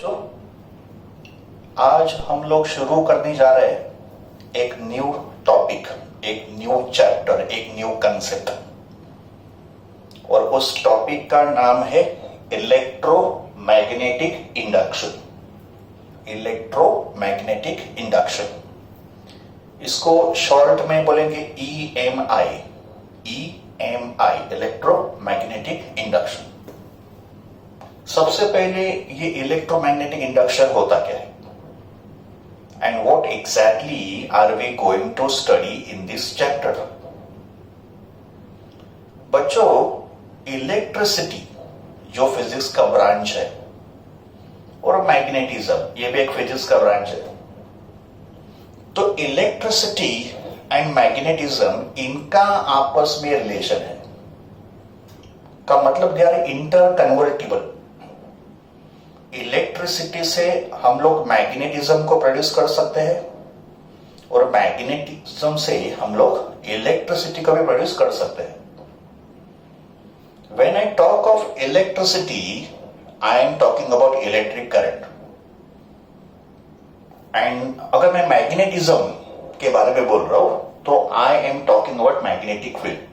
बच्चों, आज हम लोग शुरू करने जा रहे हैं एक न्यू टॉपिक, एक न्यू चैप्टर, एक न्यू कंसेप्ट। और उस टॉपिक का नाम है इलेक्ट्रोमैग्नेटिक इंडक्शन। इलेक्ट्रोमैग्नेटिक इंडक्शन, इसको शॉर्ट में बोलेंगे EMI। EMI, electromagnetic induction. सबसे पहले ये इलेक्ट्रोमैग्नेटिक इंडक्शन होता क्या है, and what exactly are we going to study in this chapter. बच्चों, इलेक्ट्रिसिटी जो फिजिक्स का ब्रांच है और मैग्नेटिज्म ये भी एक फिजिक्स का ब्रांच है, तो इलेक्ट्रिसिटी एंड मैग्नेटिज्म इनका आपस में रिलेशन है। का मतलब they are interconvertible. Electricity से हम लोग मैग्नेटिज्म को प्रोड्यूस कर सकते हैं और मैग्नेटिज्म से हम लोग इलेक्ट्रिसिटी को भी प्रोड्यूस कर सकते हैं। When I talk of electricity, I am talking about electric current. And अगर मैं मैग्नेटिज्म के बारे में बोल रहा हूं तो I am talking about magnetic field.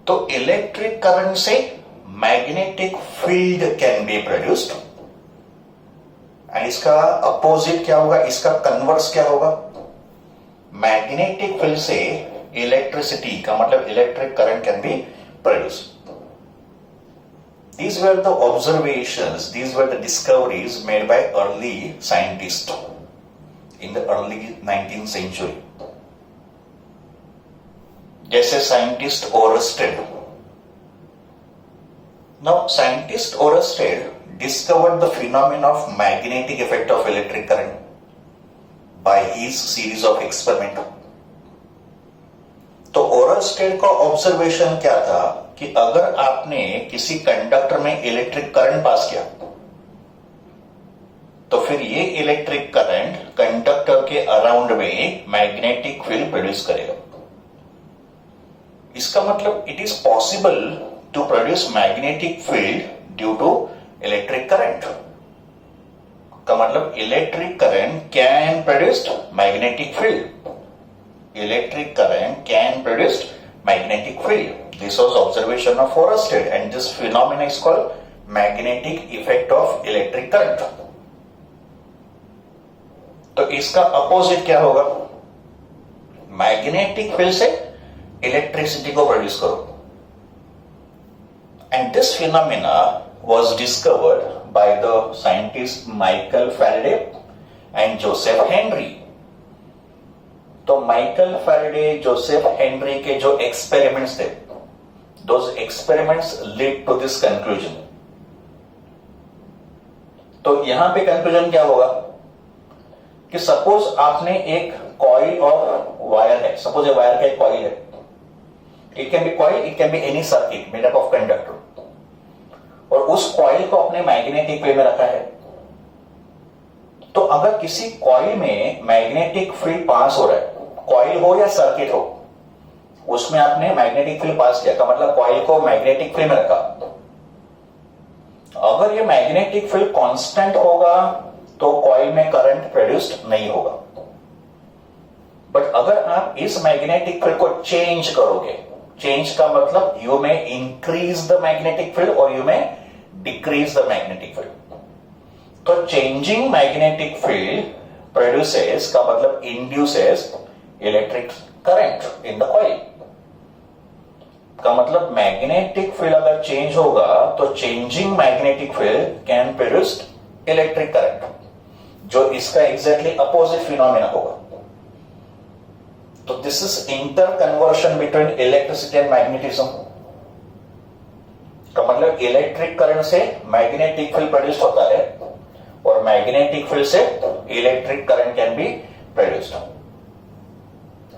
तो इलेक्ट्रिक करंट से magnetic field can be produced, and इसका अपोजिट क्या होगा, इसका कन्वर्स क्या होगा। मैग्नेटिक फील्ड से इलेक्ट्रिसिटी का मतलब electric current can be produced. These were the observations, these were the discoveries made by early scientists in the early 19th century. जैसे scientist Oersted. Now, scientist Oersted discovered the phenomenon of magnetic effect of electric current by his series of experiment. तो Oersted का observation क्या था कि अगर आपने किसी conductor में इलेक्ट्रिक करंट पास किया तो फिर ये इलेक्ट्रिक करंट कंडक्टर के अराउंड में मैग्नेटिक फील्ड प्रोड्यूस करेगा। इसका मतलब it is possible to produce magnetic field due to electric current। का मतलब electric current can produce magnetic field। Electric current can produce magnetic field। This was observation of Oersted and this phenomenon is called magnetic effect of electric current। तो इसका opposite क्या होगा, magnetic field से electricity को produce करो। And this phenomena was discovered by the scientists Michael Faraday and Joseph Henry। तो Michael Faraday, Joseph Henry के जो एक्सपेरिमेंट्स थे, those experiments lead to this conclusion। तो यहां पे कंक्लूजन क्या होगा कि सपोज आपने एक कॉइल और वायर है, सपोज ये वायर का एक कॉइल है, it can B coil, it can be any circuit made up of conductor, और उस कॉइल को अपने मैग्नेटिक फील्ड में रखा है। तो अगर किसी कॉइल में मैग्नेटिक फील्ड पास हो रहा है, कॉइल हो या सर्किट हो, उसमें आपने मैग्नेटिक फील्ड पास किया, का मतलब कॉइल को मैग्नेटिक फील्ड में रखा। अगर ये मैग्नेटिक फील्ड कांस्टेंट होगा तो कॉइल में करंट प्रोड्यूस्ड नहीं होगा। बट अगर आप इस मैग्नेटिक फील्ड को चेंज करोगे, चेंज का मतलब you may increase the magnetic field और you may decrease the magnetic field. तो चेंजिंग मैग्नेटिक फील्ड प्रोड्यूसेस का मतलब induces electric current in the coil. का मतलब मैग्नेटिक फील्ड अगर चेंज होगा तो changing magnetic field can produce electric current, जो इसका एग्जैक्टली अपोजिट फिनोमेना होगा। तो this is inter conversion between electricity and magnetism. का मतलब इलेक्ट्रिक करंट से मैग्नेटिक फील्ड प्रोड्यूस होता है और मैग्नेटिक फील्ड से electric current can be produced.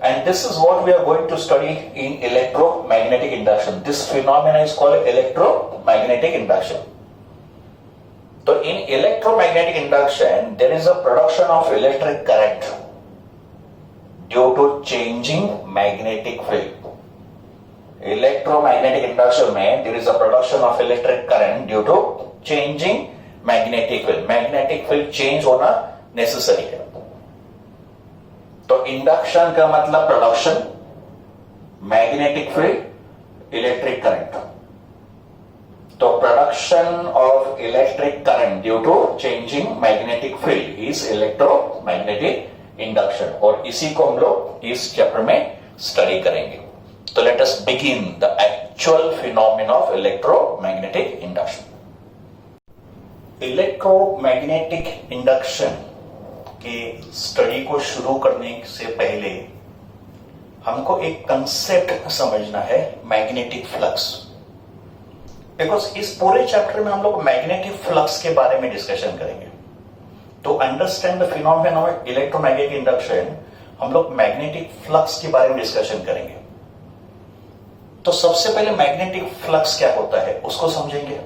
And this is what we are going to study in electromagnetic induction. This phenomena is called electromagnetic induction. तो in electromagnetic induction there is a production of electric current due to changing magnetic field। Electromagnetic induction में there is a production of electric current due to changing magnetic field change होना necessary है। तो induction का मतलब production, magnetic field electric current. तो production of electric current due to changing magnetic field is electromagnetic induction, और इसी को हम लोग इस चैप्टर में स्टडी करेंगे। तो let us begin the actual phenomena of electromagnetic induction. Electromagnetic induction के स्टडी को शुरू करने से पहले हमको एक कंसेप्ट समझना है, मैग्नेटिक फ्लक्स। बिकॉज इस पूरे चैप्टर में हम लोग मैग्नेटिक फ्लक्स के बारे में डिस्कशन करेंगे। To understand the phenomena of electromagnetic induction हम लोग मैग्नेटिक फ्लक्स के बारे में डिस्कशन करेंगे। तो सबसे पहले मैग्नेटिक फ्लक्स क्या होता है उसको समझेंगे।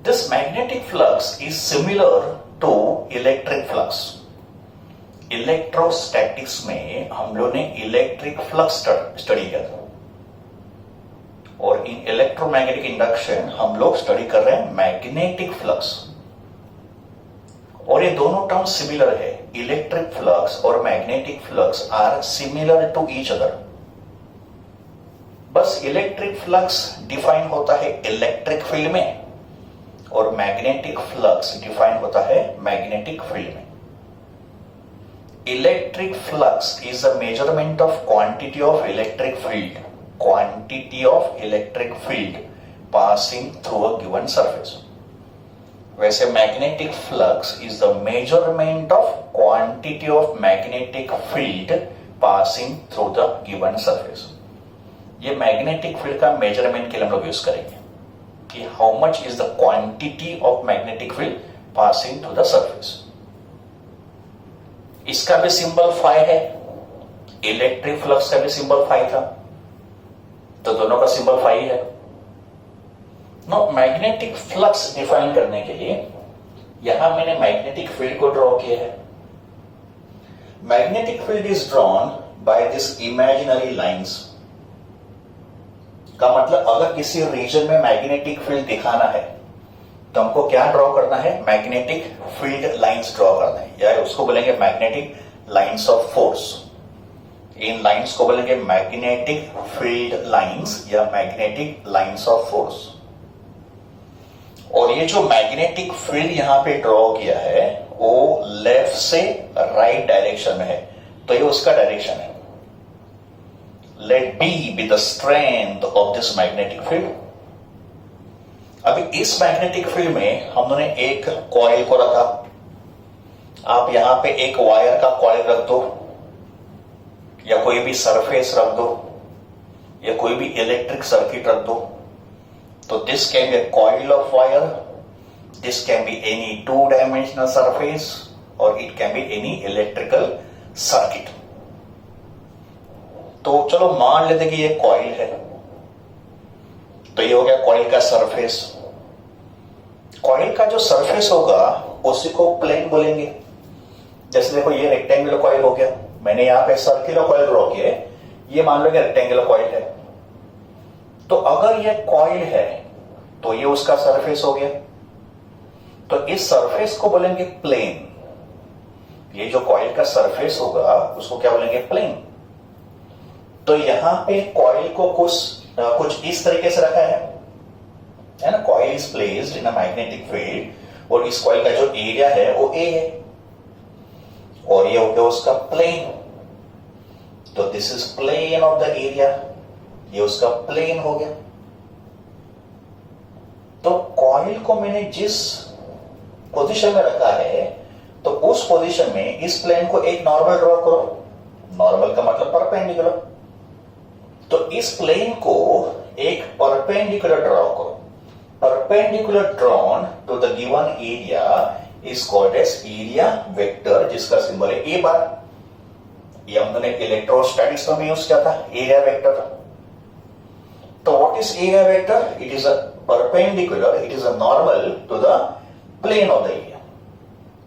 This magnetic flux is similar to electric flux. Electrostatics में हम लोग ने इलेक्ट्रिक फ्लक्स स्टडी किया था, और इन इलेक्ट्रोमैग्नेटिक इंडक्शन हम लोग स्टडी कर रहे हैं मैग्नेटिक फ्लक्स। और ये दोनों टर्म सिमिलर है, इलेक्ट्रिक फ्लक्स और magnetic flux are similar to each other. बस इलेक्ट्रिक फ्लक्स डिफाइन होता है इलेक्ट्रिक फील्ड में, और मैग्नेटिक फ्लक्स डिफाइन होता है मैग्नेटिक फील्ड में। Electric flux is a measurement of quantity of electric field, quantity of electric field passing through a given surface. वैसे magnetic flux is the measurement of quantity of magnetic field passing through the given surface. ये magnetic field का measurement के लिए हम लोग use करेंगे कि how much is the quantity of magnetic field passing through the surface. इसका भी सिंबल phi है, इलेक्ट्रिक फ्लक्स का भी सिंबल phi था, तो दोनों का सिंबल phi है। नो मैग्नेटिक फ्लक्स डिफाइन करने के लिए यहां मैंने मैग्नेटिक फील्ड को ड्रॉ किया है। Magnetic field is drawn by this imaginary lines. का मतलब अगर किसी रीजन में मैग्नेटिक फील्ड दिखाना है तो हमको क्या ड्रॉ करना है, मैग्नेटिक फील्ड लाइंस ड्रॉ करना है, या उसको बोलेंगे magnetic lines of force. In lines को बोलेंगे मैग्नेटिक फील्ड लाइंस या मैग्नेटिक लाइंस ऑफ फोर्स। और ये जो मैग्नेटिक फील्ड यहां पे ड्रॉ किया है वो लेफ्ट से राइट डायरेक्शन में है, तो ये उसका डायरेक्शन है। Let B be the strength of this magnetic field. अभी इस मैग्नेटिक फील्ड में हमने एक कॉइल को रखा। आप यहां पे एक वायर का कॉइल रख दो, या कोई भी सरफेस रख दो, या कोई भी इलेक्ट्रिक सर्किट रख दो, तो this can be a coil of wire, this can be any two-dimensional surface, और it can be any electrical circuit। तो चलो मान लेते कि ये कॉइल है, तो ये हो गया कॉइल का सरफेस। कॉइल का जो सरफेस होगा उसी को प्लेन बोलेंगे। जैसे देखो ये रेक्टेंगुलर कॉइल हो गया, मैंने यहां पे सर्कुलर कॉइल ड्रॉ किया, ये मान लो कि रेक्टेंगुलर कॉइल है। तो अगर ये कॉइल है तो ये उसका सरफेस हो गया, तो इस सरफेस को बोलेंगे प्लेन। ये जो कॉइल का सरफेस होगा उसको क्या बोलेंगे, प्लेन। तो यहां पे कॉइल को कुछ इस तरीके से रखा है ना, coil is placed in a magnetic field, और इस कॉइल का जो एरिया है वो ए है, और ये हो गया उसका प्लेन। तो this is plane of the area, ये उसका प्लेन हो गया। तो कॉइल को मैंने जिस पोजीशन में रखा है, तो उस पोजीशन में इस प्लेन को एक नॉर्मल ड्रॉ करो। नॉर्मल का मतलब परपेंडिकुलर। तो इस प्लेन को एक परपेंडिकुलर ड्रॉ करो। Perpendicular drawn to the given area is called as area vector, जिसका सिंबल है ए बार। ये हमने इलेक्ट्रोस्टैटिक्स में भी यूज किया था, एरिया वेक्टर। तो what is area vector? It is a perpendicular, it is a normal to the plane of the area.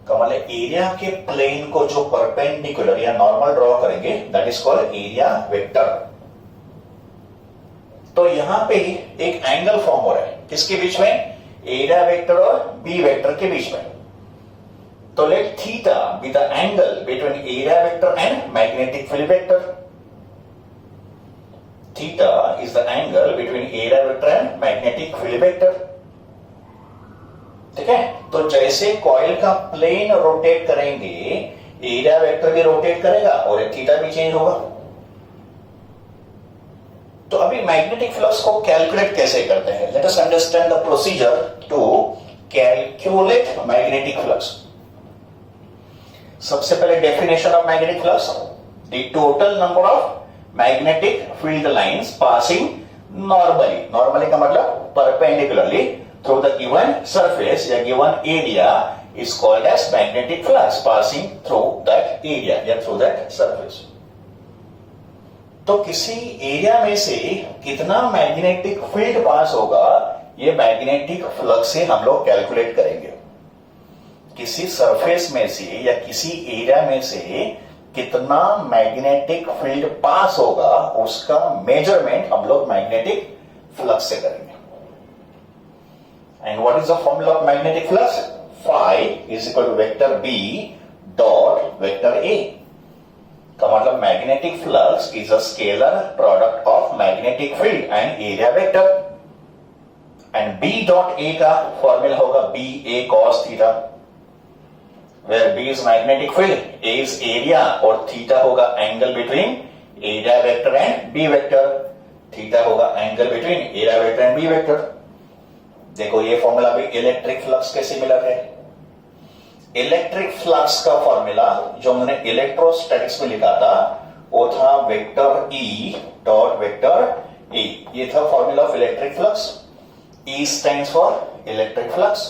का मतलब एरिया के प्लेन को जो परपेंडिकुलर या नॉर्मल ड्रॉ करेंगे that is called area vector. तो यहां पे एक एंगल फॉर्म हो रहा है, किसके बीच में? एरिया वेक्टर और बी वेक्टर के बीच में। तो let theta be the angle between area vector and magnetic field vector. Theta is the angle between area vector and magnetic field vector. ठीक है, तो जैसे कॉइल का प्लेन रोटेट करेंगे, एरिया वेक्टर भी रोटेट करेगा और थीटा भी चेंज होगा। तो अभी मैग्नेटिक फ्लक्स को कैलकुलेट कैसे करते हैं? Let us understand the procedure to calculate magnetic flux. सबसे पहले definition of magnetic flux, the total number of magnetic field lines passing normally का मतलब perpendicularly through the given surface या given area is called as magnetic flux passing through that area या through that surface। तो किसी area में से कितना magnetic field पास होगा, ये मैग्नेटिक फ्लक्स से हम लोग कैलकुलेट करेंगे। किसी सरफेस में से या किसी एरिया में से कितना मैग्नेटिक फील्ड पास होगा, उसका मेजरमेंट हम लोग मैग्नेटिक फ्लक्स से करेंगे। And what is the formula of magnetic flux? Phi is equal to vector B dot vector A। का मतलब magnetic flux is a scalar product of magnetic field and area vector. And B dot A का formula होगा B A cos theta, where B is magnetic field, A is area और theta होगा angle between area vector and B vector. Theta होगा angle between area vector and B vector. देखो ये formula भी electric flux के similar है। Electric flux का formula जो हमने इलेक्ट्रोस्टैटिक्स में लिखा था वो था vector E dot vector A। ये था formula of electric flux. E stands for electric flux.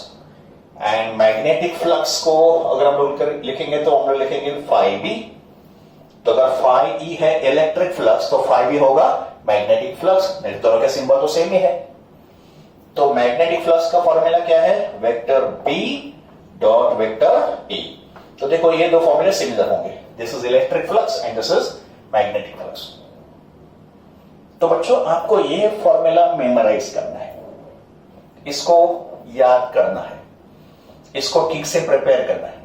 And magnetic flux को अगर हम लोग लिखेंगे तो हम लोग लिखेंगे फाई बी। तो अगर फाई E है इलेक्ट्रिक फ्लक्स तो फाई बी होगा मैग्नेटिक फ्लक्स। नहीं दोनों के सिंबल तो सेम ही है। तो मैग्नेटिक फ्लक्स का फॉर्मूला क्या है? Vector B dot vector A। तो देखो ये दो फॉर्मूले सिमिलर होंगे। This is electric flux and this is magnetic flux. तो बच्चों आपको ये फॉर्मूला मेमोराइज करना है, इसको याद करना है, इसको ठीक से प्रिपेयर करना है,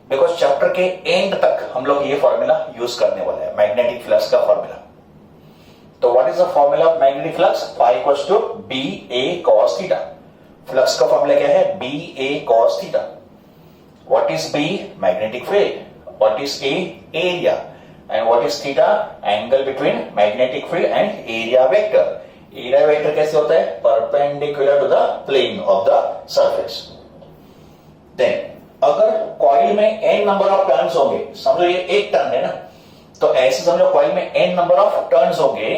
बिकॉज चैप्टर के एंड तक हम लोग ये फॉर्मूला यूज करने वाले हैं, मैग्नेटिक फ्लक्स का फॉर्मूला। तो what is the formula of magnetic flux? Phi equals to B A cos theta. Flux का फॉर्मूला क्या है? B A cos theta. What is B? Magnetic field. What is A? Area. And what is theta? Angle between magnetic field and area vector. Area vector कैसे होता है? Perpendicular to the plane of the surface. Then अगर coil में n number of turns होंगे, समझो ये एक turn है ना, तो ऐसे समझो कॉइल में n नंबर ऑफ टर्न्स होंगे,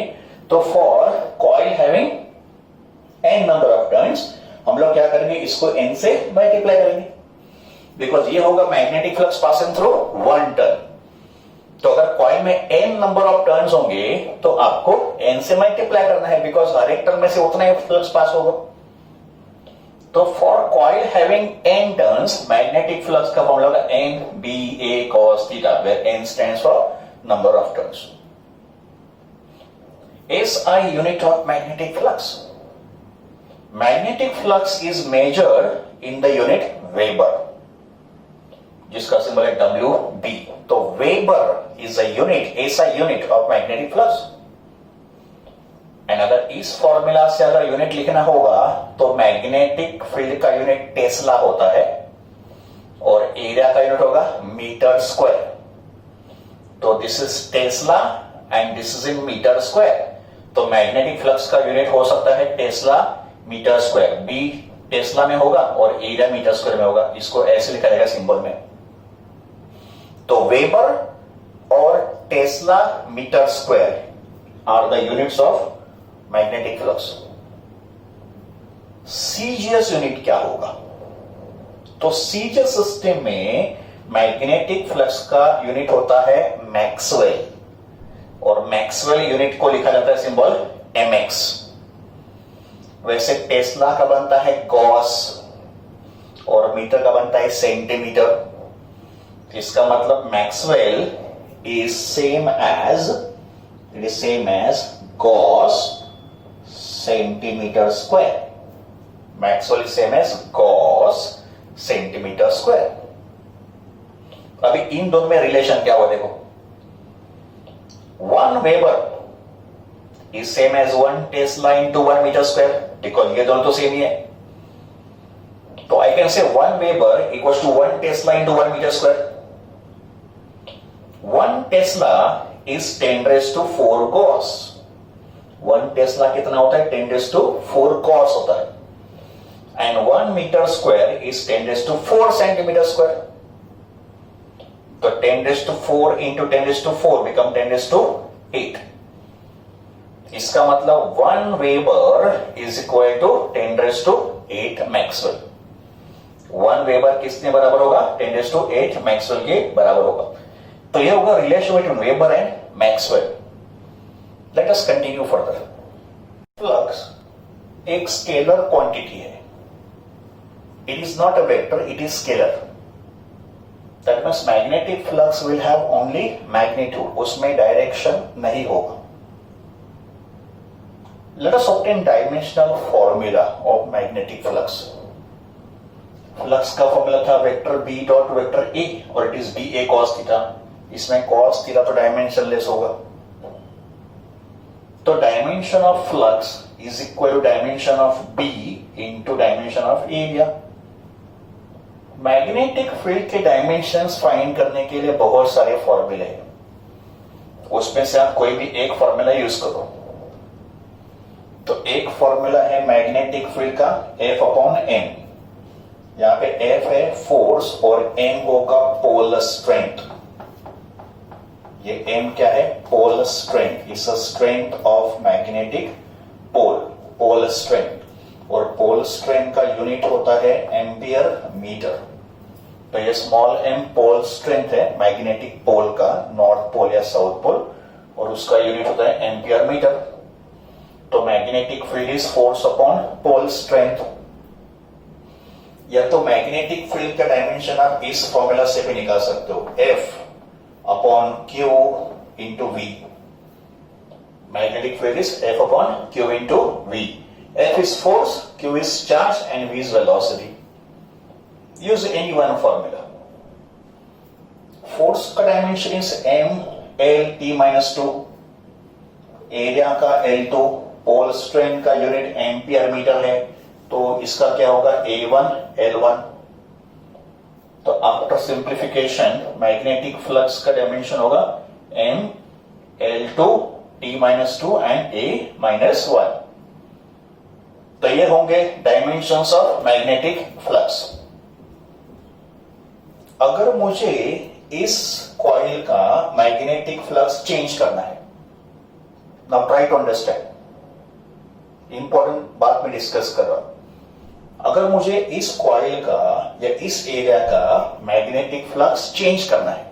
तो for coil having n number of turns हम लोग क्या करेंगे? इसको n से मल्टीप्लाई करेंगे, बिकॉज ये होगा magnetic flux passing through one turn. तो अगर कॉइल में n नंबर ऑफ टर्न्स होंगे तो आपको n से मल्टीप्लाई करना है, बिकॉज हर एक टर्न में से उतना ही फ्लक्स पास होगा। तो for coil having n turns magnetic flux का फॉर्मूला होगा n b a cos theta, where n stands for number of turns। SI unit of magnetic flux। Magnetic flux is measured in the unit Weber, जिसका symbol है WB। तो Weber is a unit, SI unit of magnetic flux। And अगर इस formula से अगर unit लिखना होगा तो मैग्नेटिक फील्ड का यूनिट टेस्ला होता है और एरिया का यूनिट होगा मीटर स्क्वायर। तो this is tesla and this is in metre square. तो मैग्नेटिक फ्लक्स का यूनिट हो सकता है tesla metre square. B tesla में होगा और एरिया मीटर स्क्वायर में होगा। इसको ऐसे लिखा जाएगा सिंबल में। तो वेबर और tesla metre square are the units of magnetic flux. CGS unit क्या होगा? तो सीजीएस सिस्टम में मैग्नेटिक फ्लक्स का यूनिट होता है मैक्सवेल, और मैक्सवेल यूनिट को लिखा जाता है सिंबल mx। वैसे टेस्ला का बनता है गॉस और मीटर का बनता है सेंटीमीटर। इसका मतलब maxwell is same as gauss centimetre square. Maxwell same as gauss centimetre square. अभी इन दोनों में रिलेशन क्या हुआ देखो, 1 weber is same as 1 tesla into 1 metre square, देखो ये दोनों तो सेम ही है, तो आई can say 1 weber equals to 1 tesla into 1 metre square. 1 tesla is 10 raise to 4 gauss. 1 tesla कितना होता है, 10 रेज़ टू 4 कॉस होता है, and 1 metre square is 10 raise to 4 centimetre square. तो 10 raise to 4 into 10 raise to 4 become 10 raise to 8। इसका मतलब 1 weber is equal to 10 raise to 8 maxwell. 1 weber किसने बराबर होगा, 10 रेज़ टू 8 मैक्सवेल के बराबर होगा। तो यह होगा relation between Weber and Maxwell. Let us continue further. Flux एक स्केलर क्वांटिटी है, it is not a vector, it is scalar. That means magnetic flux will have only magnitude, उसमें direction नहीं होगा। Let us obtain dimensional formula of magnetic flux. Flux का formula था vector B dot vector A, और it is B A cos theta. इसमें cos theta तो dimensionless होगा, तो dimension of flux is equal to dimension of B into dimension of area. Magnetic field के dimensions find करने के लिए बहुत सारे फॉर्मूले हैं, उसमें से आप कोई भी एक फॉर्मूला यूज करो। तो एक फॉर्मूला है मैग्नेटिक फील्ड का F अपॉन M। यहां पे F है फोर्स और M होगा पोल स्ट्रेंथ। ये M क्या है, pole strength, is a strength of magnetic pole, pole strength. और पोल स्ट्रेंथ का यूनिट होता है एम्पियर मीटर। तो ये स्मॉल m पोल स्ट्रेंथ है मैग्नेटिक पोल का, नॉर्थ पोल या साउथ पोल, और उसका यूनिट होता है एम्पियर मीटर। तो magnetic field is force upon pole strength. या तो मैग्नेटिक फील्ड का डायमेंशन आप इस फॉर्मूला से भी निकाल सकते हो, F upon Q into V। Magnetic field is F upon Q into V। F is force, Q is charge, and V is velocity. Use any one formula. Force का dimension is M L T minus 2, area का L2, pole strength का unit ampere metre है, तो इसका क्या होगा A1 L1। तो after simplification magnetic flux का डायमेंशन होगा M L2 T minus 2 and A minus 1। तो ये होंगे डायमेंशंस ऑफ मैग्नेटिक फ्लक्स। अगर मुझे इस कॉइल का मैग्नेटिक फ्लक्स चेंज करना है, now try to understand, important बात में डिस्कस कर रहा हूं। अगर मुझे इस कॉइल का या इस एरिया का मैग्नेटिक फ्लक्स चेंज करना है,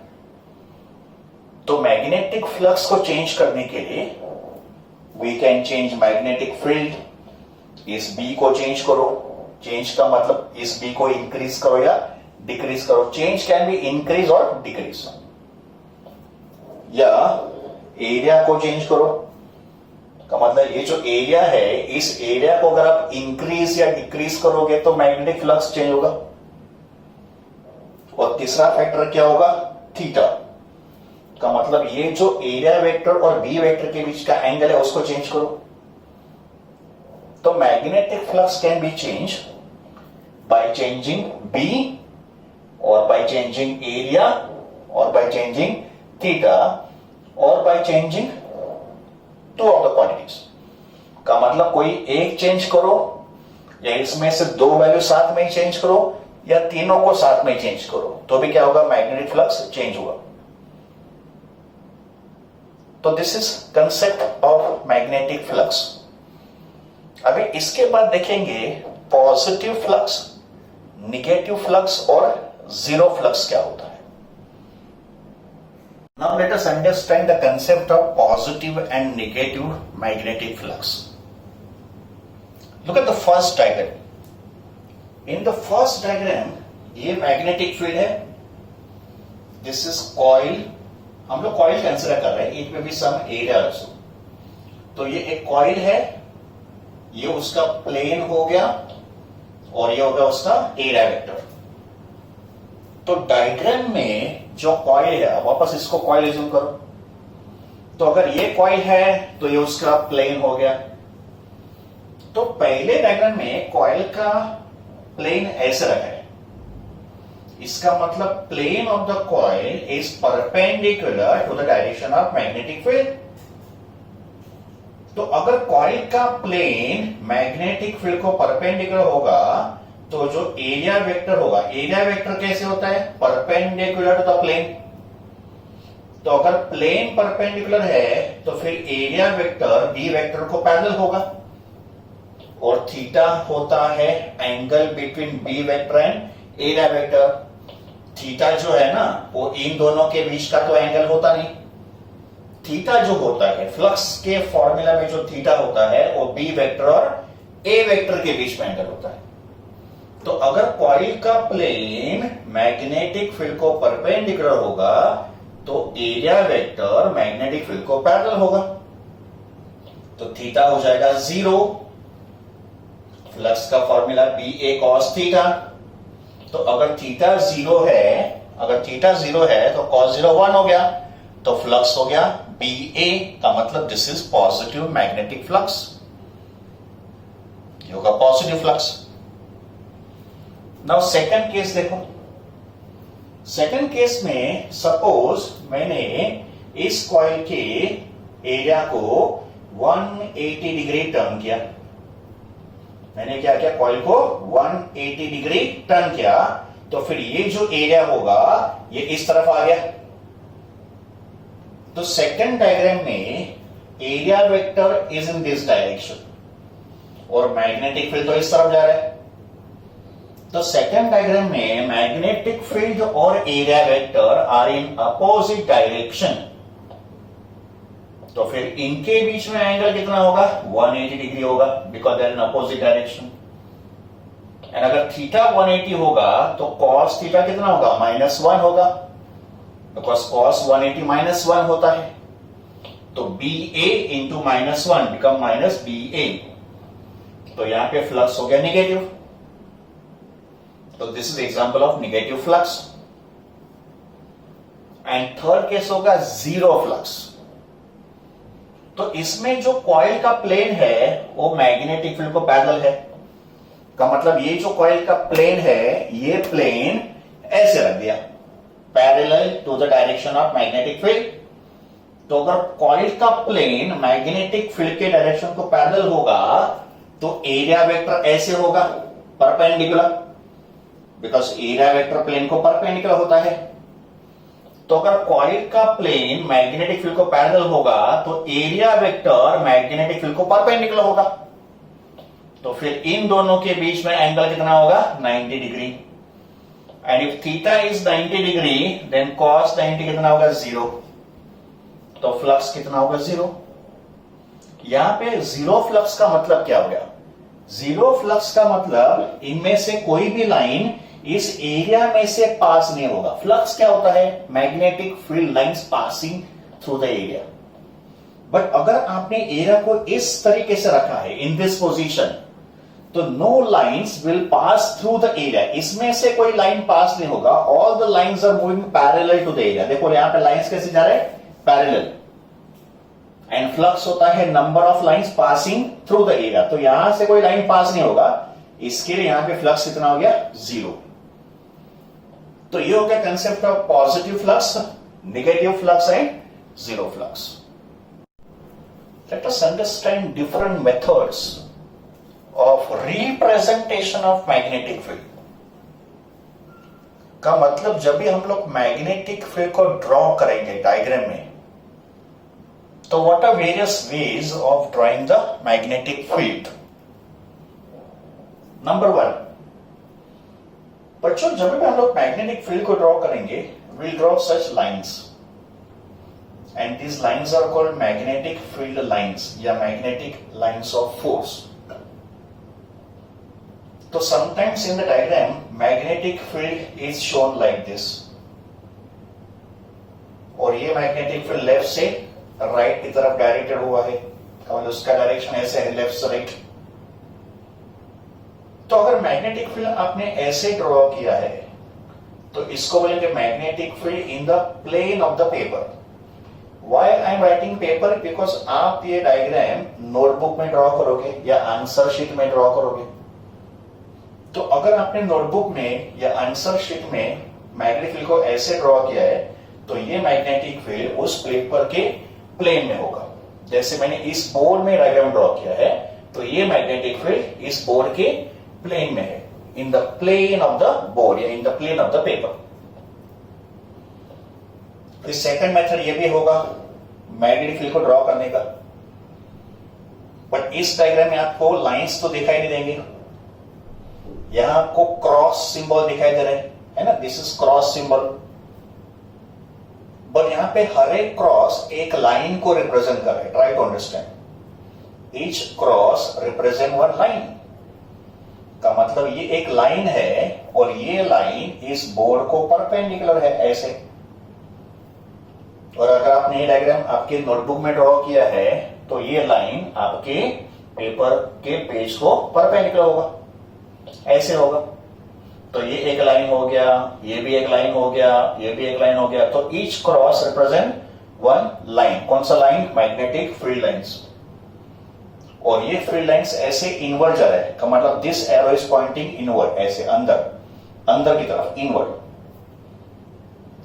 तो मैग्नेटिक फ्लक्स को चेंज करने के लिए we can change magnetic field. इस बी को चेंज करो, चेंज का मतलब इस बी को इंक्रीज करो या डिक्रीज करो। चेंज कैन बी इंक्रीज और डिक्रीज। या एरिया को चेंज करो, का मतलब ये जो एरिया है, इस एरिया को अगर आप इंक्रीज या डिक्रीज करोगे तो मैग्नेटिक फ्लक्स चेंज होगा। और तीसरा फैक्टर क्या होगा, थीटा, का मतलब ये जो एरिया वेक्टर और बी वेक्टर के बीच का एंगल है उसको चेंज करो। तो magnetic flux can be change by changing B, और बाय चेंजिंग एरिया, और बाय चेंजिंग थीटा, और by changing two of the quantities. का मतलब कोई एक चेंज करो, या इसमें से दो वैल्यू साथ में ही चेंज करो, या तीनों को साथ में चेंज करो, तो भी क्या होगा, मैग्नेटिक फ्लक्स चेंज होगा। तो this is concept of magnetic flux. अभी इसके बाद देखेंगे पॉजिटिव फ्लक्स, निगेटिव फ्लक्स और जीरो फ्लक्स क्या होता है। Now let us understand the concept of positive and negative magnetic flux. Look at the first diagram. In the first diagram, ये magnetic field है, this is coil, हम लोग coil consider कर रहे हैं, it may be some area also. तो ये एक coil है, ये उसका प्लेन हो गया, और ये हो गया उसका एरिया वेक्टर। तो डायग्राम में जो कॉइल है, अब वापस इसको कॉइल एज्यूम करो, तो अगर ये कॉइल है तो ये उसका प्लेन हो गया। तो पहले डायग्राम में कॉइल का प्लेन ऐसे रखा है, इसका मतलब plane of the coil is perpendicular to the direction of magnetic field. तो अगर कॉइल का प्लेन मैग्नेटिक फील्ड को परपेंडिकुलर होगा तो जो एरिया वेक्टर होगा, एरिया वेक्टर कैसे होता है, परपेंडिकुलर टू द प्लेन। तो अगर प्लेन परपेंडिकुलर है तो फिर एरिया वेक्टर बी वेक्टर को पैरेलल होगा, और थीटा होता है angle between B vector and area vector. Theta जो है ना वो इन दोनों के बीच का तो एंगल होता नहीं, थीटा जो होता है फ्लक्स के फॉर्मूला में जो थीटा होता है वो बी वेक्टर और ए वेक्टर के बीच में एंगल होता है। तो अगर कॉइल का प्लेन मैग्नेटिक फील्ड को परपेंडिकुलर होगा तो एरिया वेक्टर मैग्नेटिक फील्ड को पैरेलल होगा, तो थीटा हो जाएगा 0। फ्लक्स का formula B A cos theta. तो अगर थीटा 0 है, अगर थीटा 0 है तो कॉस 0 1 हो गया, तो फ्लक्स हो गया बी ए, का मतलब this is positive magnetic flux, ये होगा positive flux. Now second case देखो, सेकंड केस में सपोज मैंने इस कॉइल के एरिया को 180 डिग्री टर्न किया, मैंने क्या किया, कॉइल को 180 डिग्री टर्न किया, तो फिर ये जो एरिया होगा ये इस तरफ आ गया। तो सेकंड डायग्राम में area vector is in this direction और मैग्नेटिक फील्ड तो इस तरफ जा रहा है। तो सेकंड डायग्राम में मैग्नेटिक फील्ड और area vector are in opposite direction, तो फिर इनके बीच में एंगल कितना होगा, 180 डिग्री होगा, because they are in opposite direction. And अगर थीटा 180 होगा तो कॉस थीटा कितना होगा, -1 होगा, बिकॉज कॉस 180 -1 होता है। तो बी ए इंटू -1 बिकम माइनस बी ए, तो यहां पे फ्लक्स हो गया निगेटिव। तो this is example of negative flux. And third case होगा जीरो फ्लक्स। तो इसमें जो कॉइल का प्लेन है वो मैग्नेटिक फील्ड को पैरेलल है, का मतलब ये जो कॉइल का प्लेन है ये प्लेन ऐसे रख दिया parallel to the direction of magnetic field. तो अगर कॉइल का प्लेन मैग्नेटिक फील्ड के डायरेक्शन को पैरेलल होगा तो एरिया वेक्टर ऐसे होगा perpendicular, because area vector plane को परपेंडिकुलर होता है। तो अगर कॉइल का प्लेन मैग्नेटिक फील्ड को पैरेलल होगा तो एरिया वेक्टर मैग्नेटिक फील्ड को परपेंडिकुलर होगा, तो फिर इन दोनों के बीच में एंगल कितना होगा, 90 degree. And if theta is 90 degree then cos 90 कितना होगा, 0। तो फ्लक्स कितना होगा, 0। यहां पे जीरो फ्लक्स का मतलब क्या हो गया, जीरो फ्लक्स का मतलब इनमें से कोई भी लाइन इस एरिया में से पास नहीं होगा। फ्लक्स क्या होता है, magnetic field lines passing through the area. But अगर आपने एरिया को इस तरीके से रखा है इन दिस पोजीशन, तो no lines will pass through the area, इसमें से कोई लाइन पास नहीं होगा। All the lines are moving parallel to the area. देखो यहां पे लाइंस कैसे जा रहे हैं, पैरेलल। एंड फ्लक्स होता है number of lines passing through the area, तो यहां से कोई लाइन पास नहीं होगा, इसके लिए यहां पे फ्लक्स कितना हो गया, 0। तो ये हो गया concept of positive flux, negative flux and zero flux. Late us understand different methods of representation of magnetic field. का मतलब जब भी हम लोग मैग्नेटिक फील्ड को ड्रॉ करेंगे डायग्राम में, तो what are various ways of drawing the magnetic field? Number 1, बच्चों जब भी हम लोग मैग्नेटिक फील्ड को ड्रॉ करेंगे, we'll draw such lines, and these lines are called magnetic field lines या magnetic lines of force. तो sometimes in the diagram magnetic field is shown like this, और ये मैग्नेटिक फील्ड लेफ्ट से right की तरफ directed हुआ है, मतलब उसका डायरेक्शन ऐसे है, लेफ्ट से राइट। तो अगर मैग्नेटिक फील्ड आपने ऐसे ड्रॉ किया है तो इसको बोलेंगे magnetic field in the plane of the paper. Why I am writing paper? Because आप ये डायग्राम नोटबुक में ड्रॉ करोगे या आंसर शीट में ड्रॉ करोगे. तो अगर आपने नोटबुक में या आंसर शीट में मैग्नेटिक फील्ड को ऐसे ड्रॉ किया है तो ये मैग्नेटिक फील्ड उस पेपर के प्लेन में होगा. जैसे मैंने इस बोर्ड में डायग्राम ड्रॉ किया है तो ये मैग्नेटिक फील्ड इस बोर्ड के प्लेन में है, in the plane of the board या in the plane of the paper. तो सेकंड मेथड ये भी होगा मैग्नेटिक फील्ड को ड्रॉ करने का. बट इस डायग्राम में आपको लाइंस तो दिखाई नहीं देंगे. यहां आपको क्रॉस सिंबल दिखाई दे रहे हैं, है ना, this is cross symbol. But यहां पे हर एक क्रॉस एक लाइन को रिप्रेजेंट कर रहे हैं. Try to understand. Each cross represent one line का मतलब ये एक लाइन है और ये लाइन इस बोर्ड को परपेंडिकुलर है ऐसे. और अगर आपने ये डायग्राम आपके नोटबुक में ड्रॉ किया है तो ये लाइन आपके पेपर के पेज को परपेंडिकुलर होगा, ऐसे होगा. तो ये एक लाइन हो गया, ये भी एक लाइन हो गया, ये भी एक लाइन हो गया. तो each cross represent one line. कौन सा लाइन? Magnetic field lines. और ये फील्ड लाइंस ऐसे इनवर्ड जा रहे हैं का मतलब this arrow is pointing inward, ऐसे अंदर की तरफ, इनवर्ड.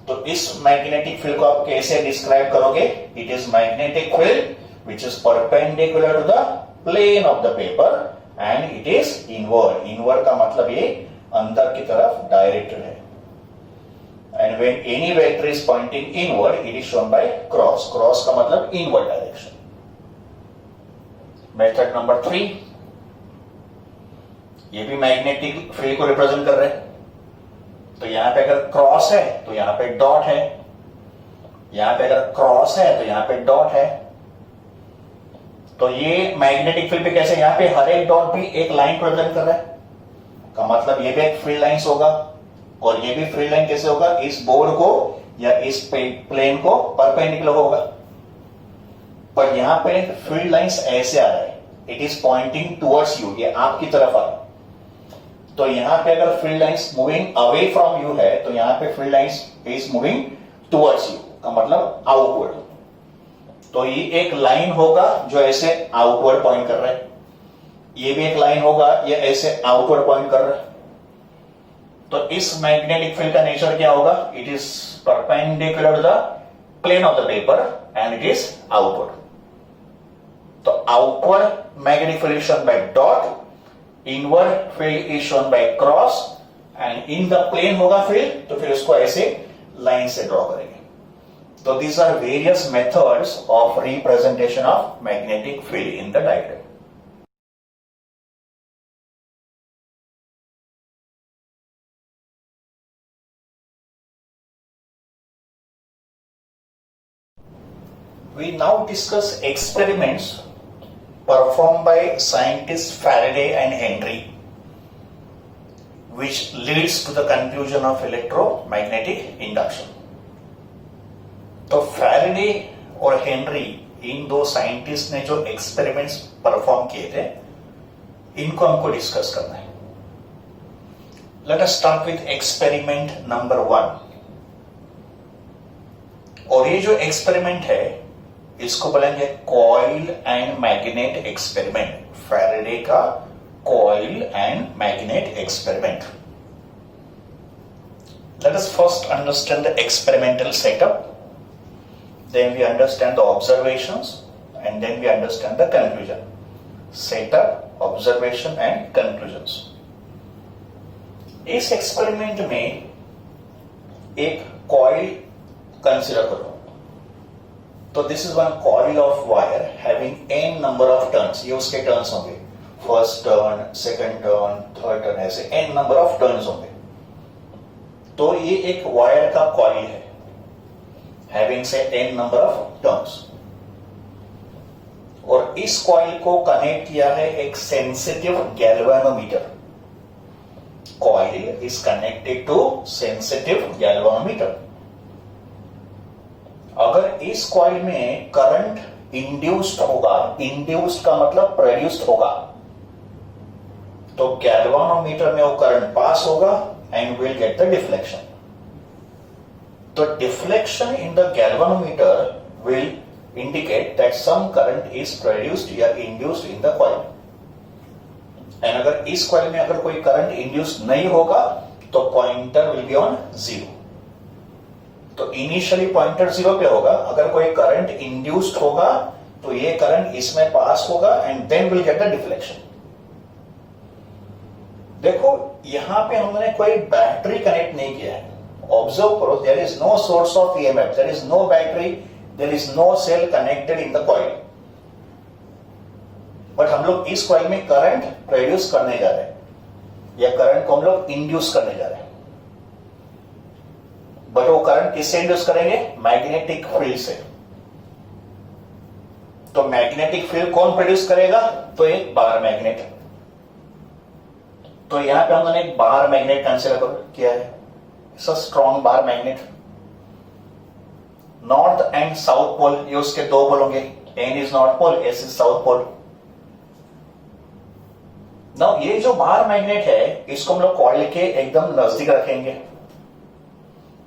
तो इस मैग्नेटिक फील्ड को आप कैसे डिस्क्राइब करोगे? It is magnetic field which is perpendicular to the plane of the paper and it is inward. Inward का मतलब ये अंदर की तरफ डायरेक्टेड है. And when any vector is pointing inward it is shown by cross. Cross का मतलब inward direction. Method number 3, ये भी मैग्नेटिक फील्ड को रिप्रेजेंट कर रहे हैं. तो यहां पे अगर क्रॉस है तो यहां पे डॉट है, यहां पे अगर क्रॉस है तो यहां पे डॉट है. तो ये मैग्नेटिक फील्ड पे कैसे, यहां पे हर एक डॉट भी एक लाइन रिप्रेजेंट कर रहा है का मतलब ये भी एक फील्ड लाइंस होगा. और ये भी फील्ड लाइन कैसे होगा? इस बोर्ड को या इस प्लेन को परपेंडिकुलर होगा. पर यहां पे फील्ड लाइंस ऐसे आ रहा है, it is pointing towards you, ये आपकी तरफ आ रहा है. तो यहां पे अगर field lines moving away from you है तो यहां पे field lines is moving towards you का मतलब आउटवर्ड. तो ये एक लाइन होगा जो ऐसे आउटवर्ड पॉइंट कर रहा है. ये भी एक लाइन होगा, ये ऐसे आउटवर्ड पॉइंट कर रहा है. तो इस मैग्नेटिक फील्ड का नेचर क्या होगा? It is perpendicular to the plane of the paper and it is outward. तो outward magnetic field is shown by dot, inward field is shown by cross and in the plane होगा field तो फिर उसको ऐसे line से draw करेंगे. तो these are various methods of representation of magnetic field in the diagram. We now discuss experiments performed by scientists Faraday and Henry, which leads to the conclusion of electromagnetic induction. तो Faraday और Henry, इन दो scientist ने जो experiments perform किए थे इनको हमको discuss करना है. Let us start with experiment number 1. और ये जो एक्सपेरिमेंट है इसको बोलेंगे coil and magnet experiment. Faraday का coil and magnet experiment. Let us first understand the experimental setup. Then we understand the observations and then we understand the conclusion. Setup, observation and conclusions. इस experiment में एक coil consider करो. तो this is one coil of wire having n number of turns. ये उसके turns होंगे, first turn, second turn, third turn, ऐसे n number of turns होंगे. तो ये एक वायर का कॉइल है having say n number of turns. और इस कॉइल को कनेक्ट किया है एक sensitive galvanometer. Coil is connected to sensitive galvanometer. अगर इस कॉइल में करंट इंड्यूस्ड होगा, इंड्यूस्ड का मतलब प्रोड्यूस्ड होगा, तो गैल्वानोमीटर में वो करंट पास होगा and will get the deflection. तो deflection in the galvanometer will indicate that some current is produced या induced in the coil. And अगर इस कॉइल में अगर कोई करंट इंड्यूस नहीं होगा तो pointer will be on zero. तो इनिशियली पॉइंटर जीरो पे होगा. अगर कोई करंट इंड्यूस्ड होगा तो ये करंट इसमें पास होगा and then will get the deflection. देखो यहां पे हमने कोई बैटरी कनेक्ट नहीं किया है. ऑब्जर्व करो, there is no source of EMF, there is no battery, there is no cell connected in the coil. But हम लोग इस कॉइल में करंट प्रोड्यूस करने जा रहे हैं या करंट को हम लोग इंड्यूस करने जा रहे हैं. बट वो करंट किससे इंड्यूस करेंगे? मैग्नेटिक फील्ड से. तो मैग्नेटिक फील्ड कौन प्रोड्यूस करेगा? तो एक बार मैग्नेट. तो यहां पे हमने एक बार मैग्नेट कंसीडर किया है. It's a strong bar magnet. North and south pole ये उसके दो पोल होंगे. N is north pole, S is south pole. Now ये जो बार मैग्नेट है इसको हम लोग कॉइल के एकदम नजदीक रखेंगे.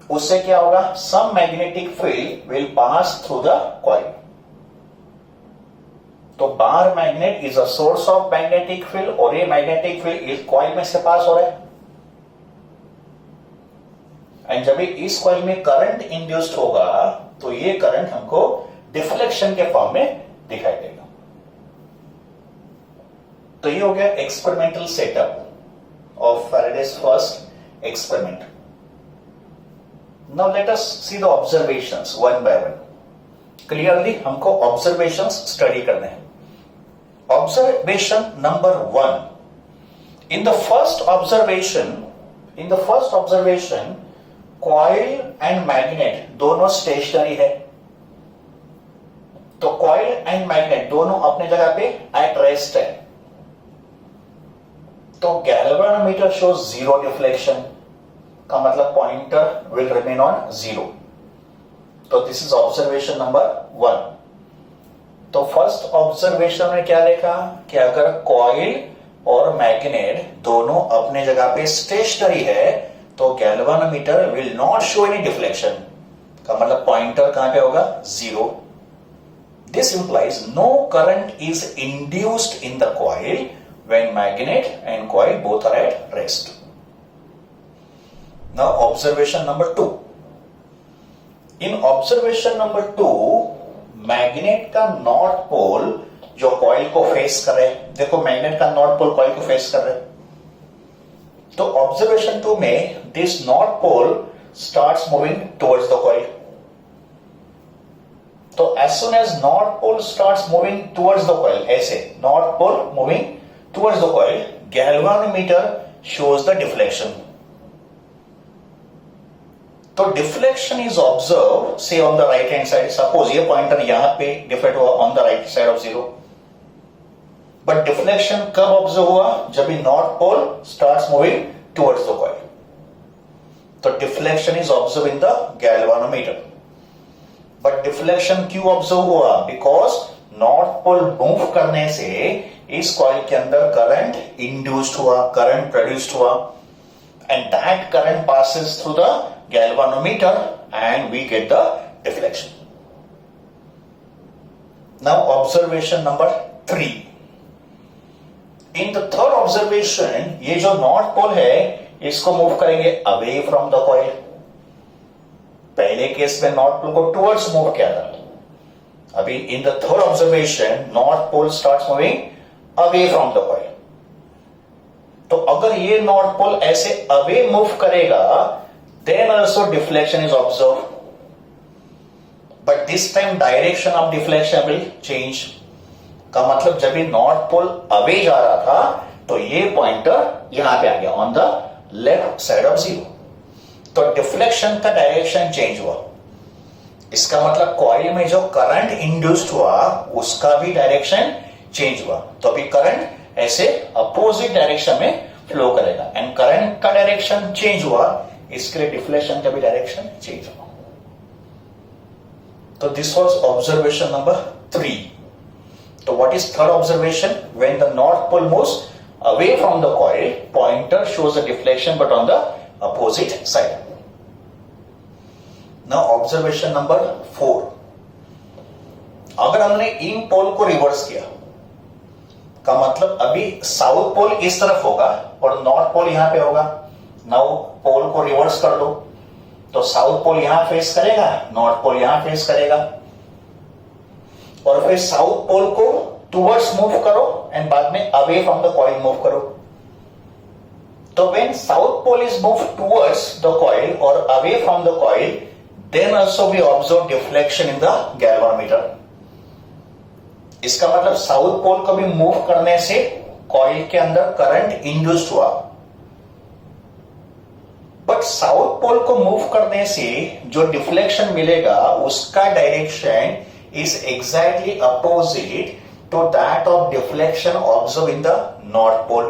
उससे क्या होगा? Some magnetic field will pass through the coil. तो bar magnet is a source of magnetic field और ये मैग्नेटिक फील्ड इस कॉइल में से पास हो रहा है. एंड जब इस कॉइल में करंट इंड्यूस्ड होगा तो ये करंट हमको डिफ्लेक्शन के फॉर्म में दिखाई देगा. तो ये हो गया experimental setup of Faraday's first experiment. Now let us see the observations one by one. Clearly हमको ऑब्जर्वेशंस स्टडी करने हैं. Observation number 1. In the first observation coil and magnet दोनों स्टेशनरी है. तो कॉइल एंड मैग्नेट दोनों अपने जगह पे एट रेस्ट है. तो गैल्वेनोमीटर शोज जीरो डिफ्लेक्शन का मतलब pointer will remain on zero. तो दिस इज ऑब्जर्वेशन नंबर 1. तो फर्स्ट ऑब्जर्वेशन में क्या देखा कि अगर कॉइल और मैग्नेट दोनों अपने जगह पे स्टेशनरी है तो galvanometer will not show any deflection का मतलब पॉइंटर कहां पे होगा? Zero. This implies no current is induced in the coil when magnet and coil both are at rest. Now observation number 2. In observation number 2 magnet का north pole जो coil को face कर रहे हैं. देखो मैग्नेट का नॉर्थ पोल कॉइल को face कर रहे हैं. तो ऑब्जर्वेशन 2 में this north pole starts moving towards the coil. तो as soon as north pole starts moving towards the coil, ऐसे north pole moving towards the coil, galvanometer shows the deflection. तो deflection is observe से on the right hand side. Suppose ये pointer यहां पे deflect हुआ on the right side of zero. But deflection कब observe हुआ? जब भी north pole starts moving towards the coil. तो deflection is observe in the galvanometer. But deflection क्यों ऑब्जर्व हुआ? बिकॉज नॉर्थ पोल मूव करने से इस कॉइल के अंदर करंट इंड्यूस्ड हुआ, करंट प्रोड्यूस्ड हुआ and that current passes through the galvanometer and we get the deflection. Now observation number 3. In the third observation ये जो north pole है इसको मूव करेंगे away from the coil. पहले केस में north pole को towards move किया था. अभी in the third observation north pole starts moving away from the coil. तो अगर ये north pole ऐसे away मूव करेगा then also deflection is observed, but this time direction of deflection will change. का मतलब जब ये नॉर्थ पोल अवे जा रहा था तो ये पॉइंटर यहां पे आ गया on the left side of zero. तो डिफ्लेक्शन का डायरेक्शन चेंज हुआ. इसका मतलब कॉइल में जो करंट इंड्यूस्ड हुआ उसका भी डायरेक्शन चेंज हुआ. तो अभी करंट ऐसे अपोजिट डायरेक्शन में फ्लो करेगा एंड करंट का डायरेक्शन चेंज हुआ, इसके लिए डिफ्लेक्शन का भी डायरेक्शन चेंज हुआ. तो दिस वाज ऑब्जर्वेशन नंबर 3. तो what is third observation? When the north pole moves away from the coil, pointer shows the deflection but on the opposite side. Now observation number 4. अगर हमने इन पोल को reverse किया का मतलब अभी साउथ पोल इस तरफ होगा और नॉर्थ पोल यहां पे होगा. नाउ पोल को रिवर्स कर दो तो साउथ पोल यहां फेस करेगा, नॉर्थ पोल यहां फेस करेगा. और फिर साउथ पोल को टुवर्ड्स मूव करो एंड बाद में away from the coil move करो. तो when south pole is move towards the coil और away from the coil, then also we observe deflection in the galvanometer. इसका मतलब साउथ पोल को भी मूव करने से कॉइल के अंदर करंट इंड्यूस्ड हुआ. बट साउथ पोल को मूव करने से जो डिफ्लेक्शन मिलेगा उसका direction is exactly opposite to that of deflection observed in the north pole.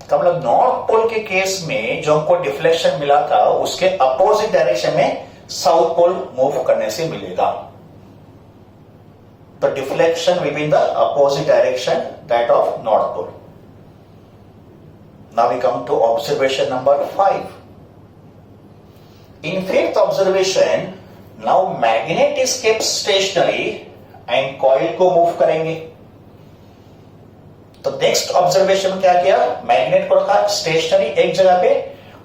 का मतलब नॉर्थ पोल के केस में जो हमको डिफ्लेक्शन मिला था उसके अपोजिट डायरेक्शन में साउथ पोल मूव करने से मिलेगा. The deflection will be in the opposite direction that of north pole. Now we come to observation number 5. In fifth observation, now magnet is kept stationary and coil को move करेंगे. तो next observation में क्या किया, magnet को रखा stationery एक जगह पे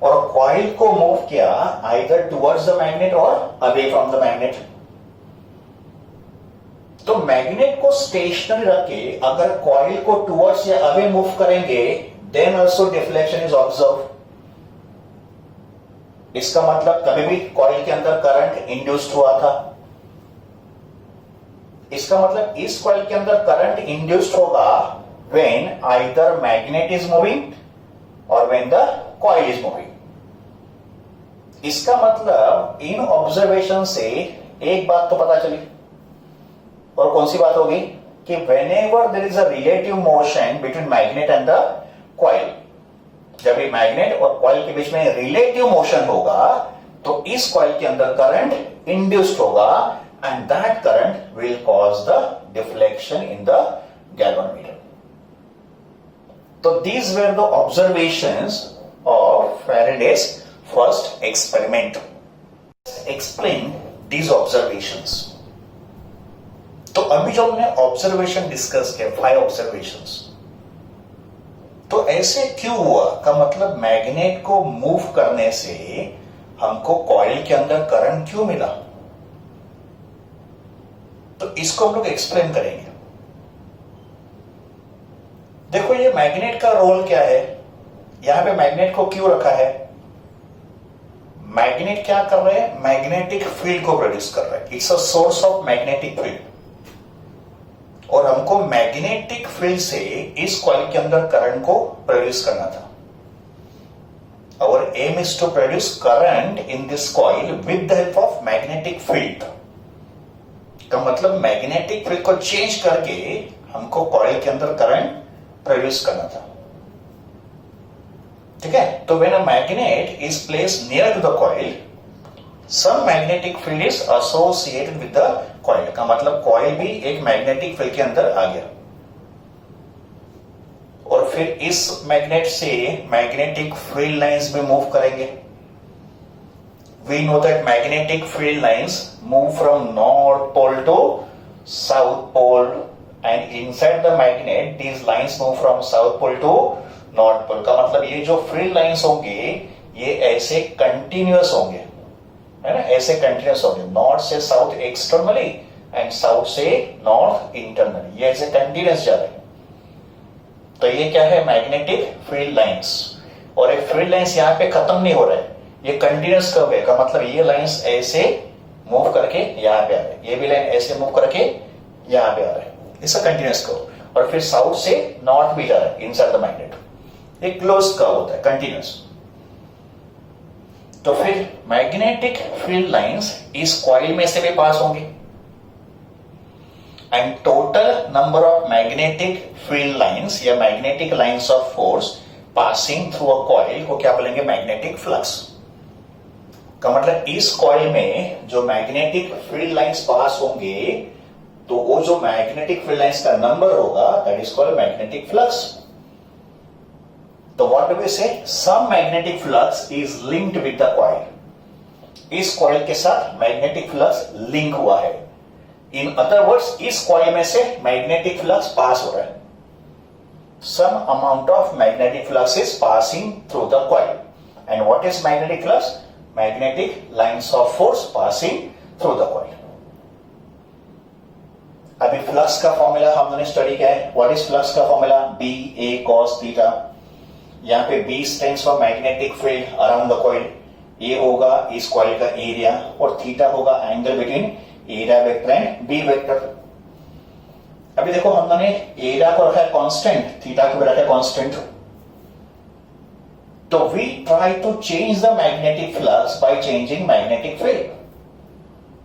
और कॉइल को मूव किया आइदर टुवर्ड्स द मैग्नेट और अवे फ्रॉम द मैग्नेट. तो मैग्नेट को स्टेशनरी रख के अगर कॉइल को टुवर्ड्स या अवे मूव करेंगे, then also deflection is observe. इसका मतलब कभी भी कॉइल के अंदर करंट इंड्यूस्ड हुआ था. इसका मतलब इस कॉइल के अंदर करंट इंड्यूस्ड होगा when either magnet is moving और when the coil is moving. इसका मतलब इन ऑब्जर्वेशन से एक बात तो पता चली, और कौन सी बात होगी कि whenever there is a relative motion between magnet and the coil, जब ये मैग्नेट और कॉइल के बीच में रिलेटिव मोशन होगा तो इस कॉइल के अंदर करंट इंड्यूस्ड होगा and that current will cause the deflection in the galvanometer. तो these were the observations of Faraday's first experiment. Explain these observations. तो अभी जो हमने ऑब्जर्वेशन डिस्कस किया 5 ऑब्जर्वेशंस, तो ऐसे क्यों हुआ का मतलब मैग्नेट को मूव करने से हमको कॉइल के अंदर करंट क्यों मिला, तो इसको हम लोग एक्सप्लेन करेंगे. देखो ये मैग्नेट का रोल क्या है, यहां पे मैग्नेट को क्यों रखा है. मैग्नेट क्या कर रहे हैं, मैग्नेटिक फील्ड को प्रोड्यूस कर रहे हैं. It's a source of magnetic field और हमको मैग्नेटिक फील्ड से इस कॉइल के अंदर करंट को प्रोड्यूस करना था. Our aim is to produce current in this coil with the help of magnetic field. का मतलब मैग्नेटिक फील्ड को चेंज करके हमको कॉइल के अंदर करंट प्रोड्यूस करना था. ठीक है. तो when a magnet is placed near to the coil, some magnetic field is associated with the coil. का मतलब कॉइल भी एक मैग्नेटिक फील्ड के अंदर आ गया और फिर इस मैग्नेट से मैग्नेटिक फील्ड लाइंस भी मूव करेंगे. We know that magnetic field lines move from north pole to south pole and inside the magnet these lines move from south pole to north pole. का मतलब ये जो field lines होंगे ये ऐसे continuous होंगे, है ना, ऐसे कंटिन्यूअस होंगे. नॉर्थ से साउथ एक्सटर्नली एंड साउथ से नॉर्थ इंटरनली, ये ऐसे कंटिन्यूअस जा रहे हैं. तो ये क्या है, मैग्नेटिक फील्ड लाइंस. और एक फील्ड लाइंस यहाँ पे खत्म नहीं हो रहा है, ये कंटिन्यूअस कर्व है. का मतलब ये लाइंस ऐसे मूव करके यहाँ पे आ रहे हैं, ये भी लाइन ऐसे मूव करके यहाँ पे आ रहा है. It's a continuous curve. और फिर साउथ से नॉर्थ भी जा रहा है इनसाइड द मैग्नेट. एक क्लोज कर्व होता है कंटिन्यूअस. तो फिर मैग्नेटिक फील्ड लाइंस इस कॉइल में से भी पास होंगे एंड total number of magnetic field lines या magnetic lines of force passing through a coil को क्या बोलेंगे, मैग्नेटिक फ्लक्स. का मतलब इस कॉइल में जो मैग्नेटिक फील्ड लाइंस पास होंगे तो वो जो मैग्नेटिक फील्ड लाइंस का नंबर होगा that is called magnetic flux. तो what do we say? Some magnetic flux is linked with the coil. इस कॉइल के साथ मैग्नेटिक फ्लक्स लिंक हुआ है. इन अदर वर्ड्स इस कॉइल में से मैग्नेटिक फ्लक्स पास हो रहा है. Some amount of magnetic flux is passing through the coil. And what is magnetic flux? Magnetic lines of force passing through the coil. अभी flux का formula हमने study किया है. व्हाट इज फ्लक्स का formula? B A cos theta. यहां पे B stands for magnetic field around the coil. A होगा इस कॉइल का एरिया और थीटा होगा angle between area vector and B vector. अभी देखो हमने एरिया को रखा है कांस्टेंट, थीटा को भी रखा है कांस्टेंट. तो we try to change the magnetic flux by changing magnetic field.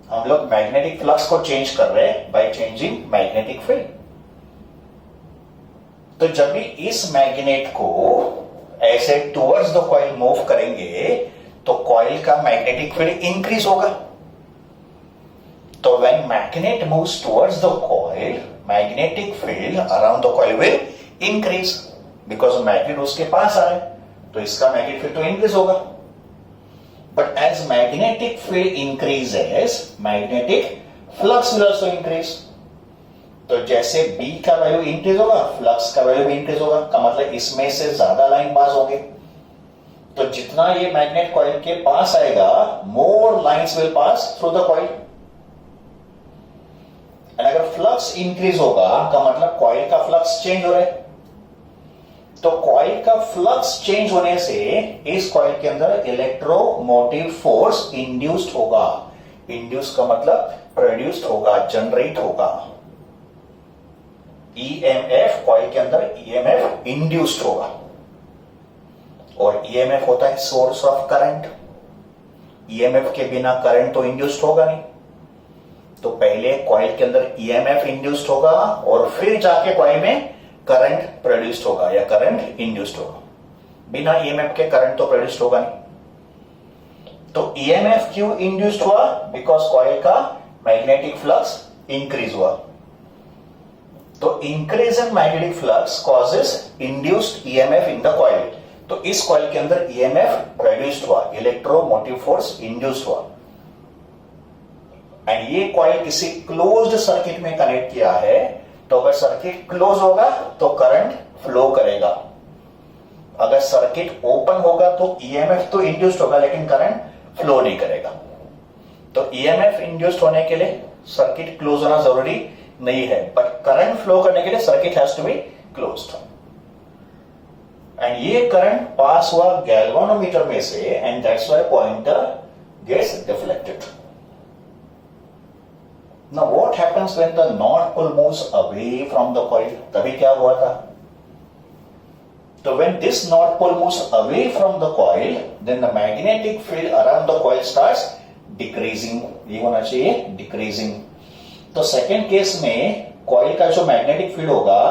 हम लोग मैग्नेटिक फ्लक्स को चेंज कर रहे हैं बाय चेंजिंग मैग्नेटिक फील्ड. तो जब भी इस मैग्नेट को ऐसे टुवर्ड्स द कॉइल मूव करेंगे तो कॉइल का मैग्नेटिक फील्ड इंक्रीज होगा. तो when magnet moves towards the coil, magnetic field around the coil will increase because magnet उसके पास आ रहा है. तो इसका मैग्नेटिक फील्ड तो इंक्रीज होगा. But as magnetic field increases, magnetic flux will also increase. तो जैसे B का वैल्यू इंक्रीज होगा, फ्लक्स का वैल्यू भी इंक्रीज होगा. का मतलब इसमें से ज्यादा लाइन पास होंगे. तो जितना ये मैग्नेट कॉइल के पास आएगा, more lines will pass through the coil. And अगर फ्लक्स इंक्रीज होगा का मतलब कॉइल का फ्लक्स चेंज हो रहा है. तो कॉइल का फ्लक्स चेंज होने से इस कॉइल के अंदर इलेक्ट्रोमोटिव फोर्स इंड्यूस्ड होगा. इंड्यूस का मतलब प्रोड्यूस्ड होगा, जनरेट होगा. ईएमएफ, कॉइल के अंदर ईएमएफ इंड्यूस्ड होगा. और ईएमएफ होता है सोर्स ऑफ करंट. ईएमएफ के बिना करंट तो इंड्यूस्ड होगा नहीं. तो पहले कॉइल के अंदर ईएमएफ इंड्यूस्ड होगा और फिर जाके कॉइल में करंट प्रोड्यूस्ड होगा या करंट इंड्यूस्ड होगा. बिना ईएमएफ के करंट तो प्रोड्यूस्ड होगा नहीं. तो ईएमएफ क्यों इंड्यूस्ड हुआ? बिकॉज कॉइल का मैग्नेटिक फ्लक्स इंक्रीज हुआ. तो increase in magnetic flux causes induced EMF in the coil. तो इस कॉइल के अंदर ईएमएफ प्रोड्यूस्ड हुआ, इलेक्ट्रोमोटिव फोर्स इंड्यूस्ड हुआ. एंड ये कॉइल किसी क्लोज्ड सर्किट में कनेक्ट किया है. तो अगर सर्किट क्लोज होगा तो करंट फ्लो करेगा. अगर सर्किट ओपन होगा तो ईएमएफ तो इंड्यूस्ड होगा लेकिन करंट फ्लो नहीं करेगा. तो ईएमएफ इंड्यूस्ड होने के लिए सर्किट क्लोज होना जरूरी नहीं है, बट करंट फ्लो करने के लिए circuit has to be closed. And ये करंट पास हुआ गैल्वानोमीटर में से and that's why pointer gets deflected. Now what happens when the North Pole moves away from the coil? तभी क्या हुआ था? तो when this North Pole moves away from the coil, then the magnetic field around the coil starts decreasing. ये होना चाहिए decreasing. तो second case में कॉइल का जो मैग्नेटिक फील्ड होगा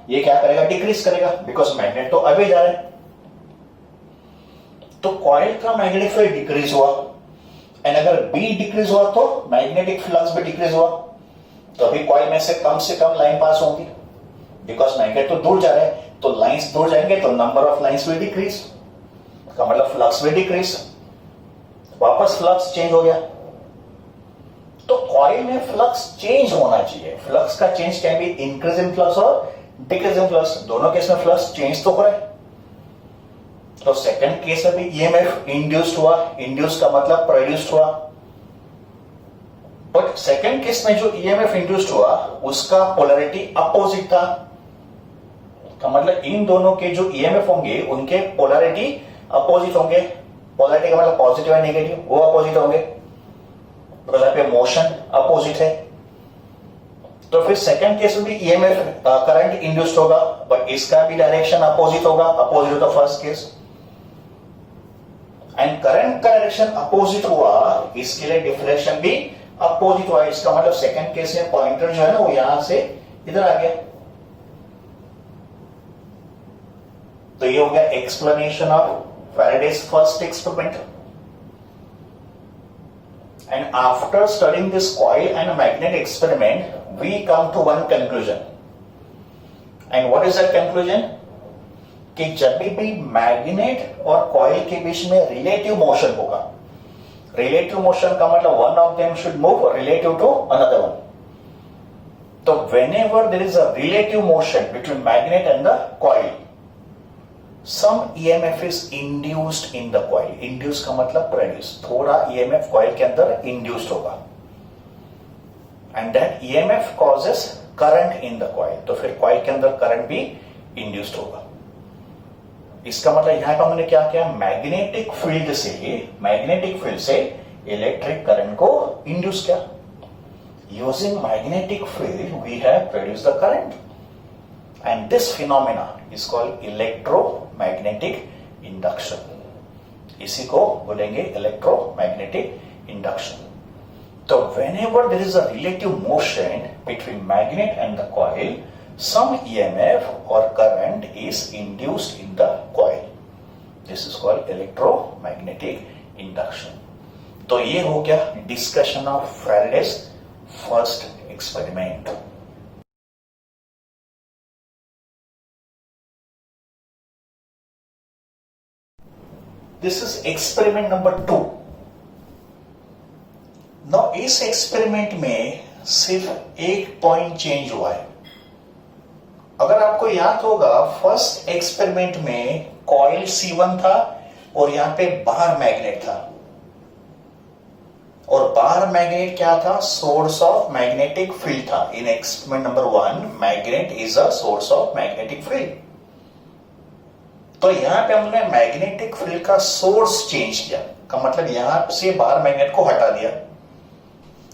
ये क्या करेगा? डिक्रीज करेगा बिकॉज मैग्नेट तो अवे जा रहा है. तो कॉइल का मैग्नेटिक फील्ड डिक्रीज हुआ. एंड अगर बी डिक्रीज हुआ तो मैग्नेटिक फ्लक्स भी डिक्रीज हुआ. तो अभी कॉइल में से कम लाइन पास होंगी बिकॉज मैग्नेट तो दूर जा रहे हैं. तो लाइंस दूर जाएंगे तो number of lines will decrease. का मतलब फ्लक्स विल डिक्रीज. वापस फ्लक्स चेंज हो गया. तो कॉइल में फ्लक्स चेंज होना चाहिए. फ्लक्स का change can be increase in flux और डिक्रीज इन फ्लक्स. दोनों केस में फ्लक्स चेंज तो हो रहा है. तो सेकंड केस में भी ईएमएफ इंड्यूस्ड हुआ. इंड्यूस का मतलब प्रोड्यूस्ड हुआ. बट सेकंड केस में जो ईएमएफ इंड्यूस्ड हुआ उसका पोलैरिटी अपोजिट था. का मतलब इन दोनों के जो ईएमएफ होंगे उनके पोलैरिटी अपोजिट होंगे. पोलैरिटी का मतलब पॉजिटिव एंड नेगेटिव, वो अपोजिट होंगे बिकॉज यहाँ पे मोशन अपोजिट है. तो फिर सेकंड केस में भी ईएमएफ करंट इंड्यूस्ड होगा बट इसका भी डायरेक्शन अपोजिट होगा, अपोजिट होगा फर्स्ट केस. एंड करंट का डायरेक्शन अपोजिट हुआ, इसके लिए डिफ्लेक्शन भी अपोजिट हुआ. इसका मतलब सेकंड केस में पॉइंटर जो है ना वो यहां से इधर आ गया. तो ये हो गया explanation of Faraday's first experiment. And after studying this coil and magnet experiment, we come to one conclusion. And what is that conclusion? कि जब भी मैग्नेट और कॉइल के बीच में रिलेटिव मोशन होगा, रिलेटिव मोशन का मतलब one of them should move relative to another one. तो whenever there is a relative motion between magnet and the coil, some EMF is induced in the coil. Induce का मतलब produce. थोड़ा EMF coil के अंदर induced होगा. And that EMF causes current in the coil. तो फिर coil के अंदर current भी induced होगा. इसका मतलब यहां पर हमने क्या किया? मैग्नेटिक फील्ड से इलेक्ट्रिक करंट को इंड्यूस किया. Using magnetic field, we have produced the current, and this phenomena is called electromagnetic induction. इसी को बोलेंगे electromagnetic induction. So whenever there is a relative motion between magnet and the coil, some EMF or current is induced in the coil. This is called electromagnetic induction. तो ये हो गया discussion of Faraday's first experiment. This is experiment number 2. Now इस experiment में सिर्फ एक point change हुआ है. अगर आपको याद होगा, फर्स्ट एक्सपेरिमेंट में कॉइल C1 था और यहां पे बाहर मैग्नेट था, और बाहर मैग्नेट क्या था? सोर्स ऑफ मैग्नेटिक फील्ड था. In experiment number 1, magnet is a source of magnetic field. तो यहां पे हमने मैग्नेटिक फील्ड का सोर्स चेंज किया, का मतलब यहां से बाहर मैग्नेट को हटा दिया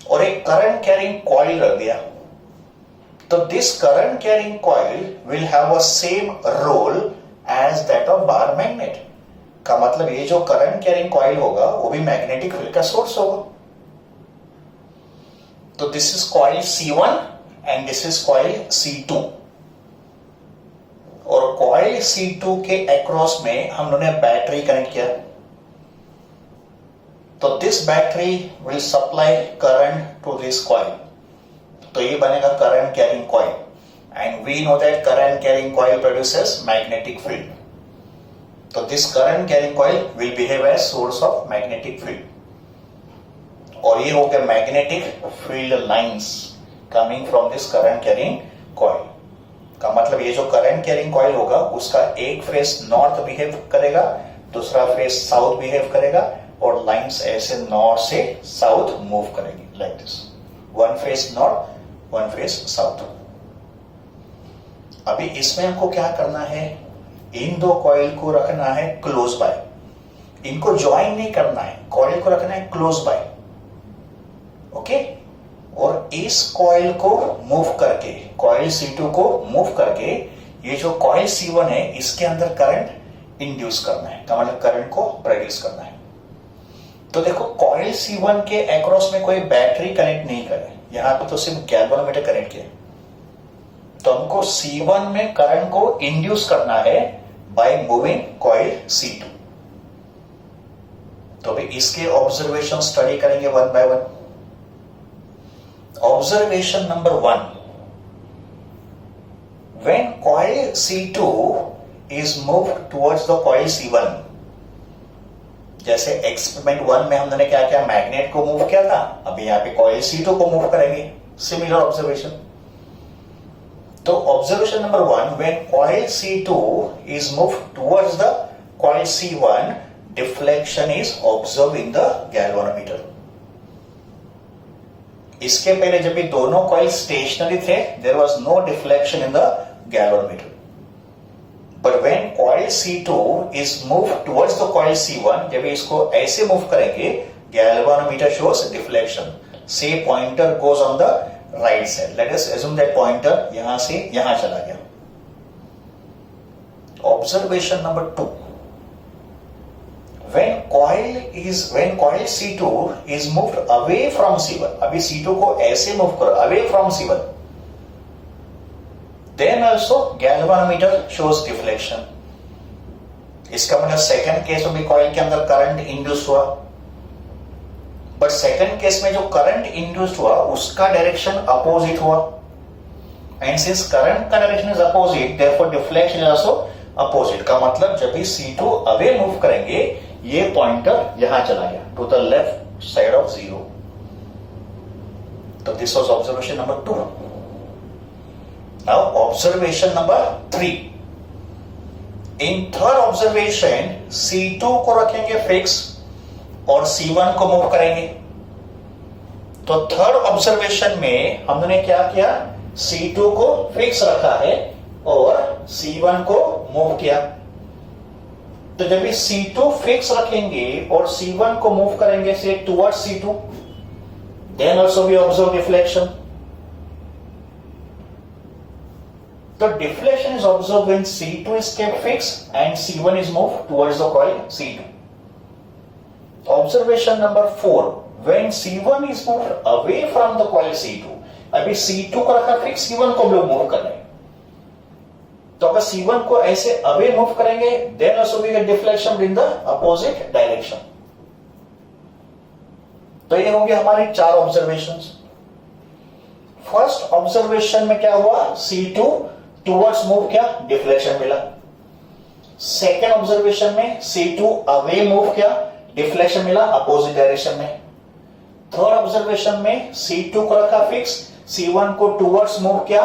और एक करंट कैरिंग कॉइल रख दिया. तो this current carrying coil will have a same role as that of bar magnet. का मतलब ये जो करंट कैरिंग कॉइल होगा वो भी मैग्नेटिक फील्ड का सोर्स होगा. तो this is coil C1 and this is coil C2. और कॉइल C2 के अक्रॉस में हमने बैटरी कनेक्ट किया. तो this battery will supply current to this coil. तो ये बनेगा current carrying coil, and we know that current carrying coil produces magnetic field. तो this current carrying coil will behave as source of magnetic field. और ये हो गया magnetic field lines coming from this current carrying coil. का मतलब ये जो current carrying coil होगा उसका एक फेस नॉर्थ बिहेव करेगा, दूसरा फेस साउथ बिहेव करेगा, और लाइंस ऐसे नॉर्थ से साउथ मूव करेगी like this. One face north, one face south. अभी इसमें हमको क्या करना है? इन दो कॉइल को रखना है क्लोज बाय. इनको ज्वाइन नहीं करना है, कॉइल को रखना है क्लोज बाय. ओके. और इस कॉइल को मूव करके, कॉइल C2 को मूव करके, ये जो कॉइल C1 है इसके अंदर करंट इंड्यूस करना है, का मतलब करंट को प्रोड्यूस करना है. तो देखो, कॉइल C1 के अक्रॉस में कोई बैटरी कनेक्ट नहीं करे, यहां पे तो सिर्फ गैल्वेनोमीटर कनेक्ट किया. तो हमको C1 में करंट को इंड्यूस करना है बाय मूविंग कॉइल C2. तो भी इसके ऑब्जर्वेशन स्टडी करेंगे one by one. Observation number 1. When coil C2 is moved towards the coil C1, जैसे एक्सपेरिमेंट 1 में हमने क्या किया? मैग्नेट को मूव किया था. अभी यहां पे कॉइल C2 को मूव करेंगे. Similar observation. तो observation number 1, when coil C2 is moved towards the coil C1, deflection is observed in the galvanometer. इसके पहले जब भी दोनों कॉइल स्टेशनरी थे, there was no deflection in the galvanometer. But when coil C2 is move towards the coil C1, जब इसको ऐसे move करेंगे, galvanometer shows deflection. So pointer goes on the right side. Let us assume that pointer यहां से यहां चला गया. Observation number 2. When coil C2 is moved away from C1, अभी C2 को ऐसे मूव करो away from C1, then also galvanometer shows deflection. इसका मतलब सेकंड केस में भी कॉइल के अंदर करंट इंड्यूस हुआ, बट सेकंड केस में जो करंट इंड्यूस्ड हुआ उसका डायरेक्शन अपोजिट हुआ, एंड सिंस करंट का direction is opposite therefore deflection is also opposite. का मतलब जब भी C2 अवे मूव करेंगे ये पॉइंटर यहां चला गया to the left side of 0। तो this was observation number 2। Now observation number 3। In third observation C2 को रखेंगे फिक्स और C1 को मूव करेंगे। तो थर्ड ऑब्जर्वेशन में हमने क्या किया, C2 को फिक्स रखा है और C1 को मूव किया। तो जब भी C2 फिक्स रखेंगे और C1 को मूव करेंगे so towards C2, then also we observe deflection. तो deflection is observed when C2 is kept fixed and C1 is moved towards the coil C2. Observation number 4, when C1 is moved away from the coil C2, अभी C2 को रखा fix, C1 को move कर रहे हैं। तो अगर C1 को ऐसे अवे मूव करेंगे then also we get deflection in the opposite direction. तो ये होंगे हमारी 4 ऑब्जर्वेशंस। फर्स्ट ऑब्जर्वेशन में क्या हुआ, C2 टुवर्ड्स मूव किया, डिफ्लेक्शन मिला। सेकेंड ऑब्जर्वेशन में C2 अवे मूव किया, डिफ्लेक्शन मिला अपोजिट डायरेक्शन में। थर्ड ऑब्जर्वेशन में C2 को रखा फिक्स, C1 को टुवर्ड्स मूव किया,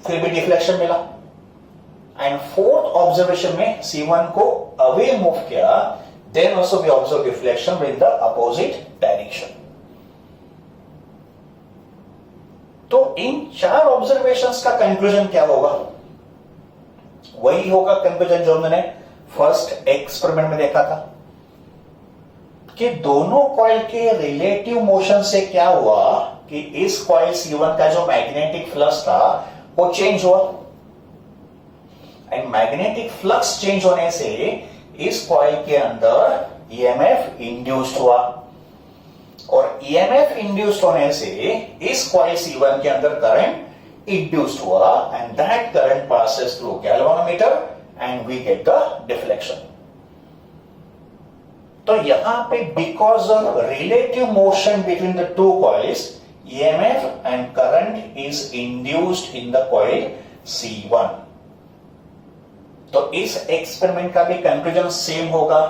फिर भी डिफ्लेक्शन मिला। एंड फोर्थ ऑब्जर्वेशन में C1 को अवे मूव किया, then also we observe deflection with the opposite direction. तो इन 4 ऑब्जर्वेशंस का कंक्लूजन क्या होगा, वही होगा कंक्लूजन जो हमने फर्स्ट एक्सपेरिमेंट में देखा था कि दोनों कॉइल के रिलेटिव मोशन से क्या हुआ कि इस कॉइल C1 का जो मैग्नेटिक फ्लक्स था वो चेंज हुआ, एंड मैग्नेटिक फ्लक्स चेंज होने से इस कॉइल के अंदर EMF इंड्यूस्ड हुआ, और EMF इंड्यूस्ड होने से इस कॉइल C1 के अंदर करंट इंड्यूस्ड हुआ, and that current passes through galvanometer and we get the deflection. तो यहां पे because of relative motion between the two coils EMF and current is induced in the coil C1। तो इस experiment का भी conclusion same होगा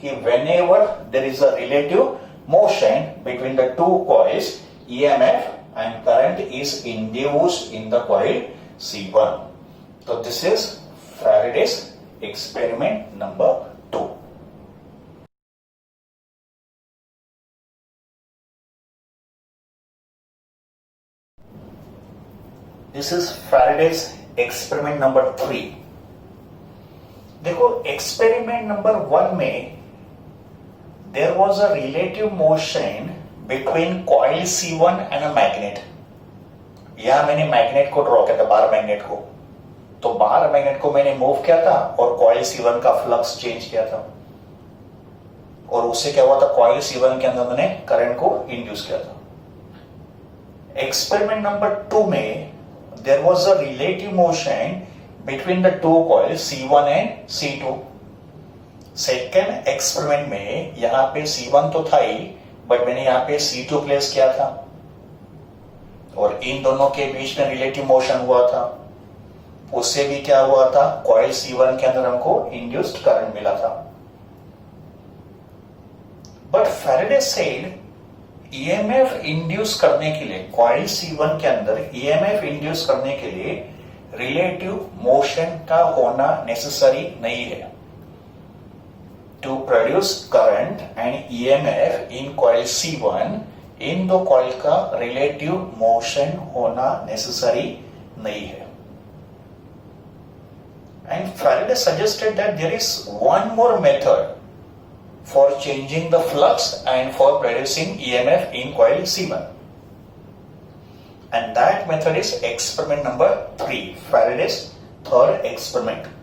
कि whenever there is a relative motion between the two coils, EMF and current is induced in the coil C1. So this is Faraday's experiment number 2. This is Faraday's experiment number 3. देखो experiment number 1 में there was a relative motion between coil C1 and a magnet. यहां मैंने magnet को draw किया था, bar magnet को। तो bar magnet को मैंने मूव किया था और कॉइल C1 का फ्लक्स चेंज किया था, और उससे क्या हुआ था, कॉइल C1 के अंदर मैंने करंट को इंड्यूस किया था। एक्सपेरिमेंट नंबर 2 में there was a relative motion between the two coils C1 and C2. Second experiment में यहां पे C1 तो था ही, बट मैंने यहां पे C2 प्लेस किया था, और इन दोनों के बीच में रिलेटिव मोशन हुआ था। उससे भी क्या हुआ था, कॉइल C1 के अंदर हमको इंड्यूस्ड करंट मिला था। But Faraday said EMF induce करने के लिए, कॉइल C1 के अंदर EMF इंड्यूस करने के लिए रिलेटिव मोशन का होना नेसेसरी नहीं है। To produce current and EMF in coil C1, इन दो कॉइल का रिलेटिव मोशन होना नेसेसरी नहीं है। And Faraday suggested that there is one more method for changing the flux and for producing EMF in coil C1. And that method is experiment number 3, Faraday's third experiment.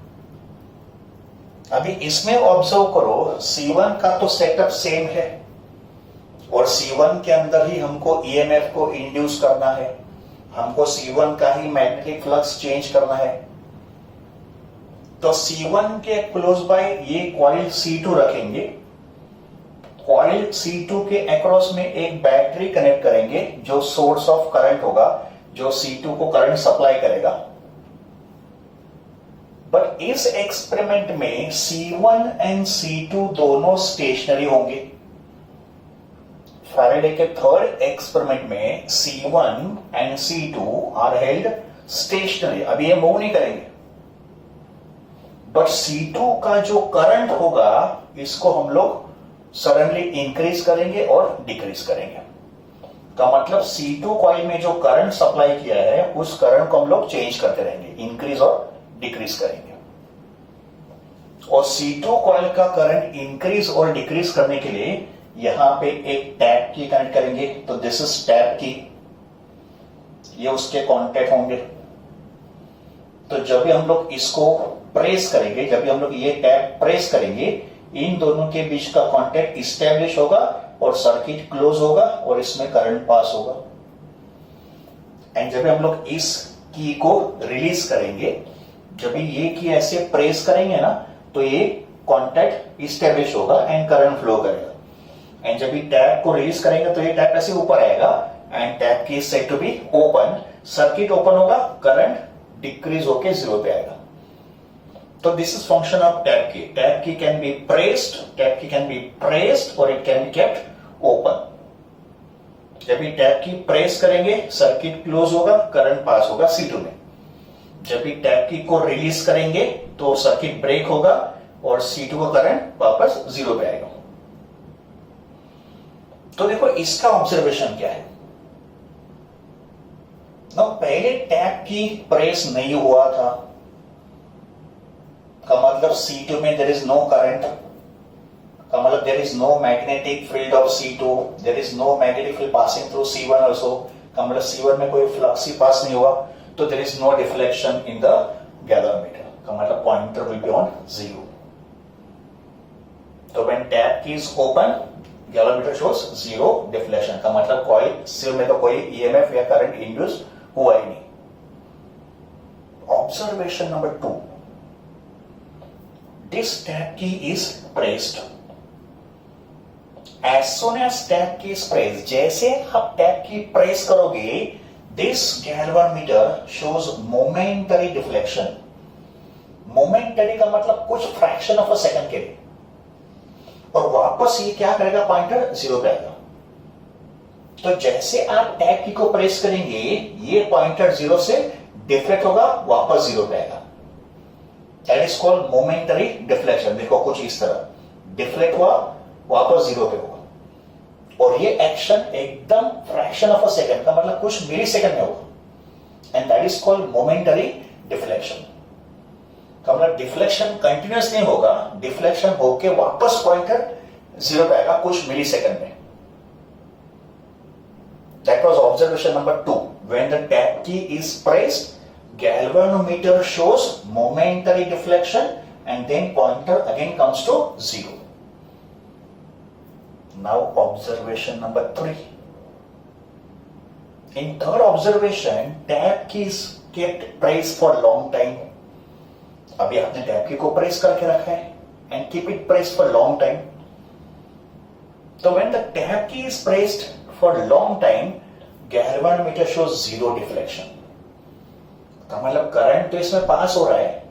अभी इसमें observe करो, C1 का तो setup same है, और C1 के अंदर ही हमको EMF को इंड्यूस करना है, हमको C1 का ही मैग्नेटिक फ्लक्स चेंज करना है। तो C1 के क्लोज बाय ये कॉइल C2 रखेंगे, कॉइल C2 के अक्रॉस में एक बैटरी कनेक्ट करेंगे जो सोर्स ऑफ करंट होगा, जो C2 को करंट सप्लाई करेगा। बट इस एक्सपेरिमेंट में C1 एंड C2 दोनों स्टेशनरी होंगे। फैराडे के थर्ड एक्सपेरिमेंट में C1 and C2 are held stationery, अभी ये मूव नहीं करेंगे। बट C2 का जो करंट होगा इसको हम लोग सडनली इंक्रीज करेंगे और डिक्रीज करेंगे। का मतलब C2 कॉइल में जो करंट सप्लाई किया है उस करंट को हम लोग चेंज करते रहेंगे, इंक्रीज और डिक्रीज करेंगे। और C2 कॉइल का करंट इंक्रीज और डिक्रीज करने के लिए यहां पे एक टैप की कनेक्ट करेंगे। तो दिस इज टैप की, ये उसके कांटेक्ट होंगे। तो जब भी हम लोग इसको प्रेस करेंगे, जब भी हम लोग ये टैप प्रेस करेंगे, इन दोनों के बीच का कांटेक्ट इस्टेब्लिश होगा और सर्किट क्लोज होगा और इसमें करंट पास होगा। एंड जब भी हम लोग इस की को रिलीज करेंगे, जब भी ये की ऐसे प्रेस करेंगे ना, तो ये कांटेक्ट इस्टेब्लिश होगा एंड करंट फ्लो करेगा। एंड जब भी टैप को रिलीज करेंगे तो ये टैप ऐसे ऊपर आएगा and tap key is said to be open, circuit open होगा, करंट डिक्रीज होके जीरो पे आएगा। तो this is function of tap key. Tap key can be pressed, tap key can be pressed और it can be kept open. जब भी tap key press करेंगे circuit close होगा, करंट पास होगा C2 में। जब भी टैप की को रिलीज करेंगे तो सर्किट ब्रेक होगा और C2 का करंट वापस जीरो पे आएगा। तो देखो इसका ऑब्जर्वेशन क्या है ना, पहले टैप की प्रेस नहीं हुआ था, का मतलब C2 में देयर इज नो करंट, का मतलब there is no magnetic field of C2, there is no magnetic field passing through C1 also, का मतलब C1 में कोई फ्लक्स ही पास नहीं हुआ, तो there is no deflection in the galvanometer, का मतलब pointer will be on zero. तो when tap key is open galvanometer shows zero deflection, का मतलब कॉइल सिर में तो कोई ईएमएफ या करंट इंड्यूस हुआ ही नहीं। Observation number 2, this tap key is pressed. As soon as tap key is pressed, जैसे आप टैप की प्रेस करोगे, this galvanometer shows momentary deflection. Momentary का मतलब कुछ फ्रैक्शन ऑफ अ सेकंड के लिए, और वापस ये क्या करेगा, पॉइंटर जीरो पे आएगा। तो जैसे आप टैप की को प्रेस करेंगे ये पॉइंटर जीरो से डिफ्लेक्ट होगा, वापस जीरो पे आएगा। That is called momentary deflection। देखो कुछ इस तरह डिफ्लेक्ट हुआ, वापस जीरो पे होगा, और ये एक्शन एकदम फ्रैक्शन ऑफ अ सेकंड, का मतलब कुछ मिली सेकंड में होगा, and that is called momentary deflection. का मतलब डिफ्लेक्शन कंटिन्यूअस नहीं होगा, डिफ्लेक्शन होके वापस पॉइंटर जीरो पे आएगा कुछ मिली सेकंड में। That was observation number 2. When the tap key is pressed, galvanometer shows momentary deflection and then pointer again comes to zero. Now observation number 3. In third observation, tap key is kept pressed for long time. अभी आपने tap key को press करके रखा है and keep it pressed for long time. So when the tap key is pressed for long time, galvanometer shows zero deflection. का मतलब current तो इसमें पास हो रहा है,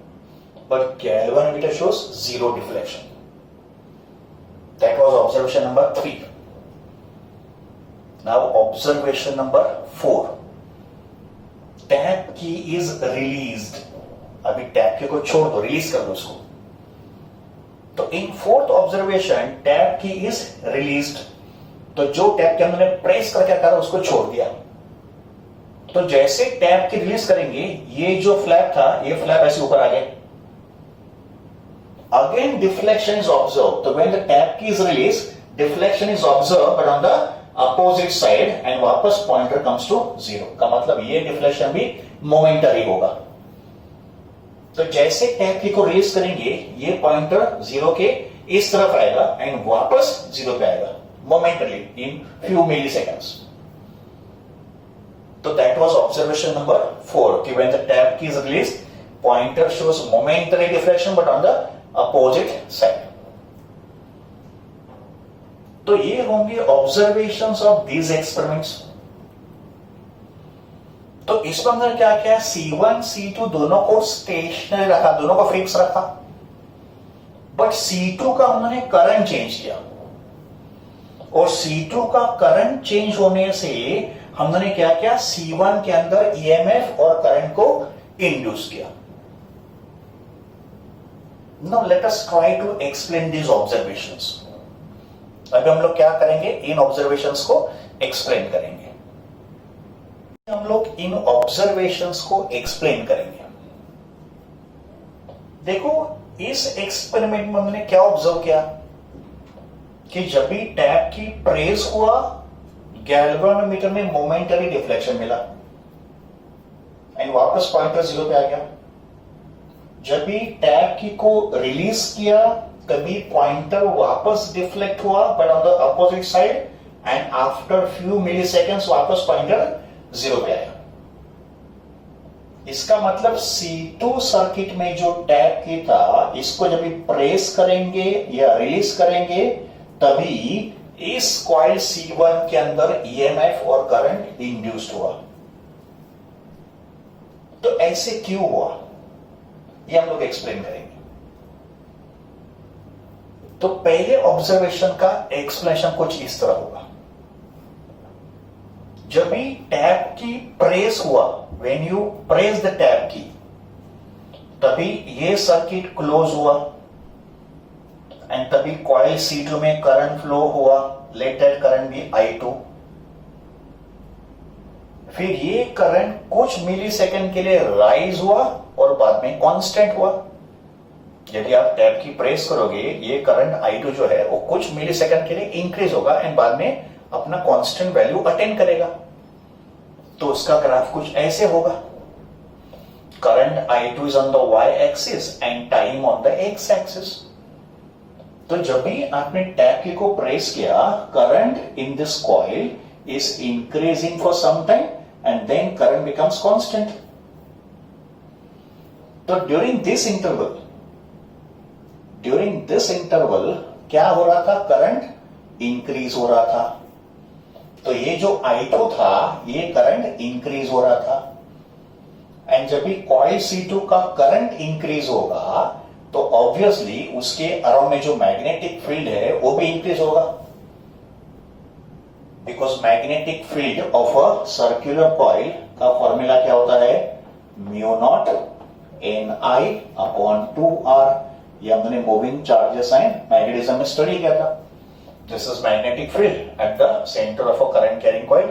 but galvanometer shows zero deflection. That was observation number 3. Now observation number 4. Tap key is released. अभी tap key को छोड़ दो, रिलीज कर दो उसको। तो in fourth observation tap key is released, तो जो टैप के हमने प्रेस करके करा उसको छोड़ दिया। तो जैसे टैप की रिलीज करेंगे ये जो फ्लैप था ये फ्लैप ऐसे ऊपर आ गया, अगेन डिफ्लेक्शन इज ऑब्जर्व। तो when the tap key is release deflection is observe but on the opposite side and वापस पॉइंटर कम्स टू जीरो, का मतलब ये डिफ्लेक्शन भी मोमेंटरी होगा। तो जैसे टैप की को रिलीज करेंगे ये पॉइंटर जीरो के इस तरफ आएगा एंड वापस जीरो पे आएगा momentarily in few milliseconds. तो दैट वाज ऑब्जर्वेशन नंबर 4 कि when the tap key is released pointer shows momentary deflection but on the opposite side. तो ये होंगे ऑब्जर्वेशंस ऑफ दीज एक्सपेरिमेंट्स। तो इसमें हमने क्या किया, C1 C2 दोनों को स्टेशनरी रखा, दोनों को फिक्स रखा, बट C2 का हमने करंट चेंज किया, और C2 का करंट चेंज होने से हमने क्या किया, C1 के अंदर EMF और करंट को इंड्यूस किया। Now let us try to explain these observations. अभी हम लोग क्या करेंगे, इन ऑब्जर्वेशंस को एक्सप्लेन करेंगे। हम लोग इन ऑब्जर्वेशंस को एक्सप्लेन करेंगे। देखो इस एक्सपेरिमेंट में हमने क्या ऑब्जर्व किया कि जब भी टैप की प्रेस हुआ, गैल्वेनोमीटर में मोमेंटरी डिफ्लेक्शन मिला एंड वापस पॉइंटर 0 पे आ गया। जब भी टैप की को रिलीज किया, तभी पॉइंटर वापस डिफ्लेक्ट हुआ, but on the opposite side, and after few milliseconds वापस पॉइंटर 0 पे आया। इसका मतलब C2 सर्किट में जो टैप की था, इसको जब भी प्रेस करेंगे या रिलीज करेंगे, तभी इस कॉइल C1 के अंदर EMF और करंट इंड्यूस्ड हुआ। तो ऐसे क्यों हुआ, ये हम लोग एक्सप्लेन करेंगे। तो पहले ऑब्जर्वेशन का एक्सप्लेनेशन कुछ इस तरह होगा। जब भी टैप की प्रेस हुआ, when you press the tap key, तभी ये सर्किट क्लोज हुआ एंड तभी कॉइल C2 में करंट फ्लो हुआ, let that current be I2। फिर ये करंट कुछ मिली सेकेंड के लिए राइज हुआ और बाद में कांस्टेंट हुआ। यदि आप टैप की प्रेस करोगे, ये करंट I2 जो है वो कुछ मिली सेकेंड के लिए इंक्रीज होगा एंड बाद में अपना कांस्टेंट वैल्यू अटेन करेगा। तो उसका ग्राफ कुछ ऐसे होगा, current I2 is on the y axis and time on the x axis. तो जब भी आपने टैप की को प्रेस किया, current in this coil is increasing for some time and then current becomes constant. तो ड्यूरिंग दिस इंटरवल क्या हो रहा था, करंट इंक्रीज हो रहा था। तो ये जो I2 था, ये करंट इंक्रीज हो रहा था, एंड जब भी कॉइल C2 का करंट इंक्रीज होगा, तो ऑब्वियसली उसके अराउंड में जो मैग्नेटिक फील्ड है वो भी इंक्रीज होगा, because magnetic field of a circular coil का फॉर्मूला क्या होता है, μ0 Ni अपॉन 2R। ये हमने मूविंग चार्जेस एंड मैग्नेटिज्म में स्टडी किया था। This is magnetic field at the center of a current carrying coil.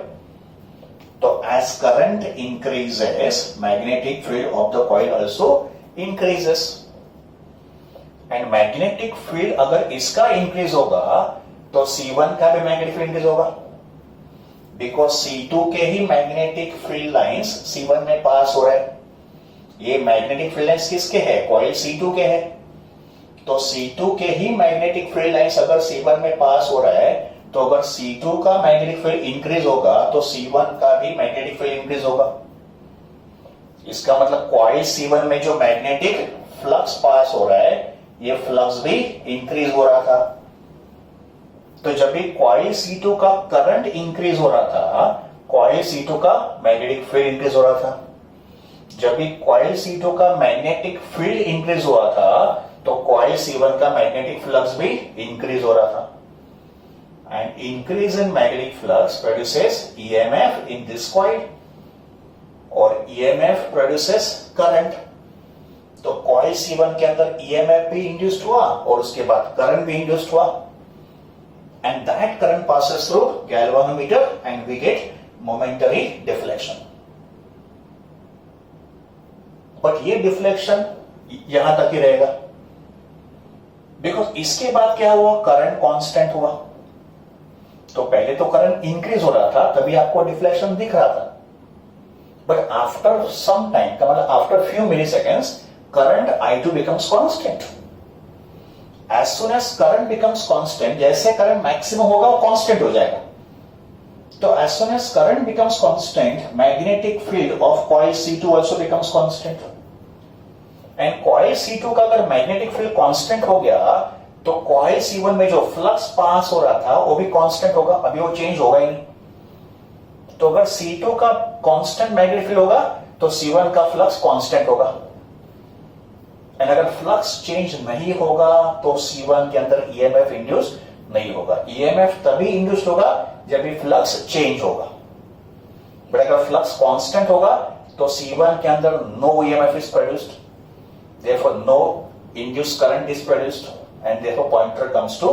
So as current increases, magnetic field of the coil also increases. And magnetic field अगर इसका increase होगा, तो C1 का भी magnetic field increase होगा, because C2 के ही magnetic field lines C1 में पास हो रहे हैं। ये magnetic field lines किसके हैं, coil C2 के हैं। तो C2 के ही मैग्नेटिक फील्ड लाइंस अगर C1 में पास हो रहा है, तो अगर C2 का मैग्नेटिक फील्ड इंक्रीज होगा, तो C1 का भी मैग्नेटिक फील्ड इंक्रीज होगा। इसका मतलब कॉइल C1 में जो मैग्नेटिक फ्लक्स पास हो रहा है, ये फ्लक्स भी इंक्रीज हो रहा था। तो जब भी कॉइल C2 का करंट इंक्रीज हो रहा था, कॉइल C2 का मैग्नेटिक फील्ड इंक्रीज हो रहा था। जब भी कॉइल C2 का मैग्नेटिक फील्ड इंक्रीज हुआ था, तो कॉइल C1 का मैग्नेटिक फ्लक्स भी इंक्रीज हो रहा था, and increase in magnetic flux produces EMF in this coil, और EMF प्रोड्यूसेस करंट। तो कॉइल C1 के अंदर EMF भी इंड्यूस्ड हुआ और उसके बाद करंट भी इंड्यूस्ड हुआ, and that current passes through galvanometer and we get momentary deflection. But ये डिफ्लेक्शन यहां तक ही रहेगा, बिकॉज इसके बाद क्या हुआ, करंट कांस्टेंट हुआ। तो पहले तो करंट इंक्रीज हो रहा था, तभी आपको डिफ्लेक्शन दिख रहा था, बट आफ्टर सम टाइम, का मतलब after few milliseconds, current I2 becomes constant. As soon as current becomes constant, जैसे करंट मैक्सिमम होगा वो कांस्टेंट हो जाएगा। तो as soon as current becomes constant, magnetic field of coil C2 also becomes constant. And coil C2 का अगर magnetic field constant हो गया, तो कॉइल C1 में जो फ्लक्स पास हो रहा था वो भी कांस्टेंट होगा, अभी वो चेंज होगा ही नहीं। तो अगर C2 का कांस्टेंट मैग्नेटिक फील्ड होगा तो C1 का फ्लक्स कांस्टेंट होगा, एंड अगर फ्लक्स चेंज नहीं होगा तो C1 के अंदर EMF इंड्यूस नहीं होगा। EMF तभी इंड्यूस होगा जब भी फ्लक्स चेंज होगा, बट अगर फ्लक्स कांस्टेंट होगा तो C1 के अंदर no EMF is produced, therefore no induced current is produced and therefore pointer comes to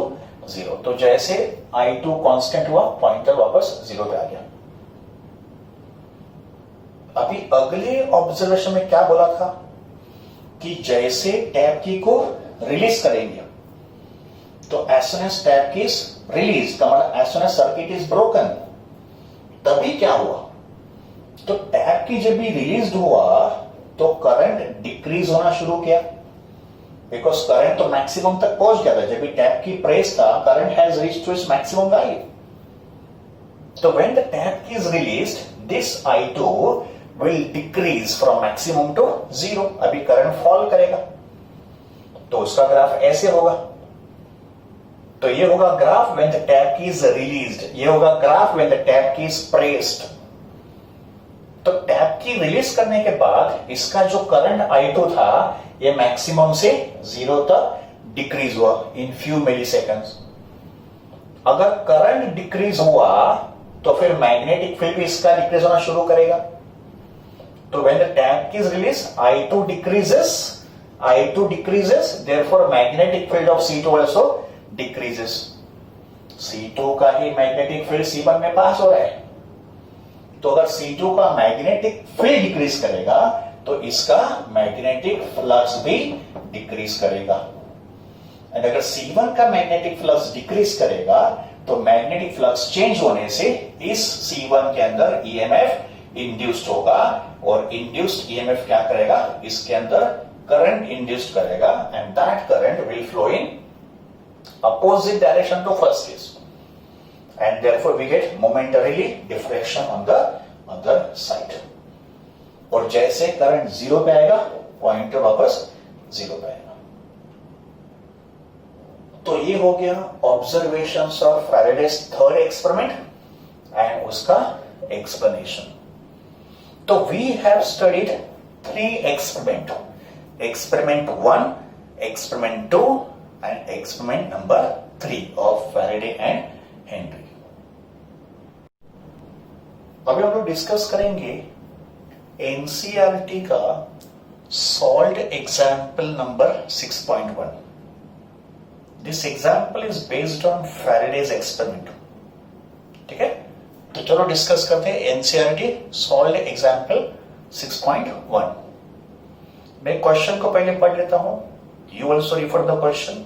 0। तो जैसे I2 कांस्टेंट हुआ, पॉइंटर वापस 0 पे आ गया। अभी अगले ऑब्जर्वेशन में क्या बोला था कि जैसे टैप की को रिलीज करेंगे तो as soon as टैप की रिलीज का मतलब as soon as circuit is broken, तभी क्या हुआ, तो टैप की जब भी रिलीज हुआ तो करंट डिक्रीज होना शुरू किया, बिकॉज करंट तो मैक्सिमम तक पहुंच गया था। जब भी टैप की प्रेस था, current has reached to its maximum value. तो when the tap key is released, this I2 will decrease from maximum to 0। अभी करंट फॉल करेगा तो उसका ग्राफ ऐसे होगा। तो ये होगा graph when the tap key is released, ये होगा graph when the tap key is pressed. तो टैप की रिलीज करने के बाद इसका जो करंट I2 था ये मैक्सिमम से 0 तक डिक्रीज हुआ इन फ्यू मिली सेकेंड्स। अगर करंट डिक्रीज हुआ तो फिर मैग्नेटिक फील्ड भी इसका डिक्रीज होना शुरू करेगा। तो when the tap is release, I2 decreases, therefore magnetic field of C2 also decreases। C2 का ही मैग्नेटिक फील्ड C1 में पास हो रहा है, तो अगर C2 का मैग्नेटिक फील्ड डिक्रीज करेगा तो इसका मैग्नेटिक फ्लक्स भी डिक्रीज करेगा, एंड अगर C1 का मैग्नेटिक फ्लक्स डिक्रीज करेगा तो मैग्नेटिक फ्लक्स चेंज होने से इस C1 के अंदर EMF इंड्यूस्ड होगा, और इंड्यूस्ड EMF क्या करेगा, इसके अंदर करंट इंड्यूस्ड करेगा, and that current will flow in opposite direction to first case, and therefore we get momentarily deflection on the other side। और जैसे करंट 0 पे आएगा, पॉइंटर वापस 0 पे आएगा। तो ये हो गया observations of Faraday's third experiment and उसका एक्सप्लेनेशन। तो we have studied 3 experiment, experiment 1, experiment 2 and experiment number 3 ऑफ फैराडे एंड हेनरी। अभी हम लोग डिस्कस करेंगे एनसीईआरटी का solved example number 6.1। This example is based on Faraday's experiment. ठीक है, तो चलो डिस्कस करते हैं एनसीईआरटी सॉल्व्ड एग्जाम्पल 6.1। मैं क्वेश्चन को पहले पढ़ लेता हूं, you also refer the question.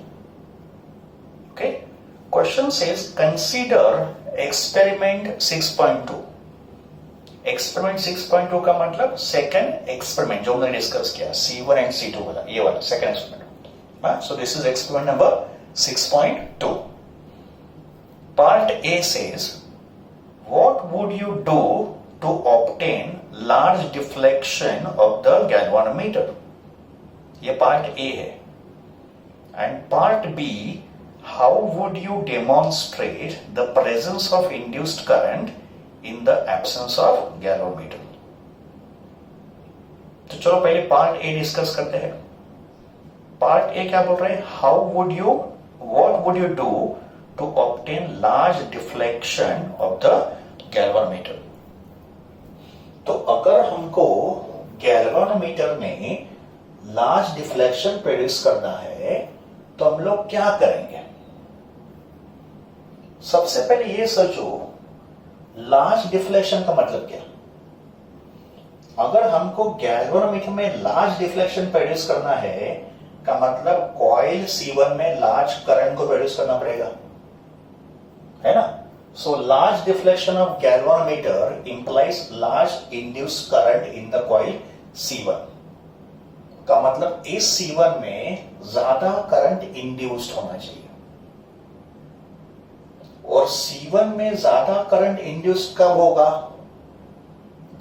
Okay, question says consider experiment 6.2। Experiment 6.2 का मतलब सेकंड एक्सपेरिमेंट जो हमने डिस्कस किया, C1 एंड C2 वाला, ये वाला second experiment. So this is experiment number 6.2। Part A says what would you do to obtain large deflection of the galvanometer. ये part A है। And part B, how would you demonstrate the presence of induced current in the absence of galvanometer। तो चलो पहले part A discuss करते हैं। Part A क्या बोल रहे हैं, what would you do to obtain large deflection of the galvanometer। तो अगर हमको गैल्वानोमीटर में लार्ज डिफ्लेक्शन प्रोड्यूस करना है तो हम लोग क्या करेंगे। सबसे पहले ये सोचो, लार्ज डिफ्लेक्शन का मतलब क्या। अगर हमको गैल्वानोमीटर में लार्ज डिफ्लेक्शन प्रोड्यूस करना है का मतलब कॉइल C1 में लार्ज करंट को प्रोड्यूस करना पड़ेगा, है ना। So large deflection of galvanometer implies large induced current in the coil C1 का मतलब इस C1 में ज्यादा करंट इंड्यूस्ड होना चाहिए, और C1 में ज्यादा करंट इंड्यूस्ड कब होगा,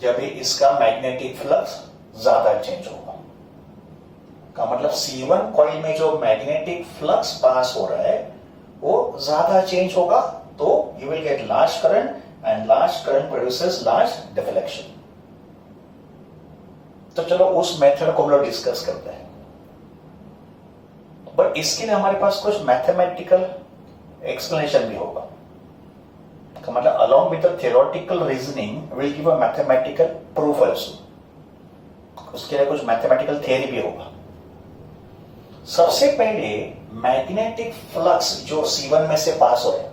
जब इसका मैग्नेटिक फ्लक्स ज्यादा चेंज होगा। का मतलब C1 कॉइल में जो मैग्नेटिक फ्लक्स पास हो रहा है वो ज्यादा चेंज होगा, तो you will get large current and large current produces large deflection. तो चलो उस मेथड को हम लोग डिस्कस करते हैं, बट इसके लिए हमारे पास कुछ मैथमेटिकल एक्सप्लेनेशन भी होगा। का मतलब along with the theoretical reasoning will give a mathematical proof also। उसके लिए कुछ मैथमेटिकल थियरी भी होगा। सबसे पहले मैग्नेटिक फ्लक्स जो C1 में से पास हो रहा है,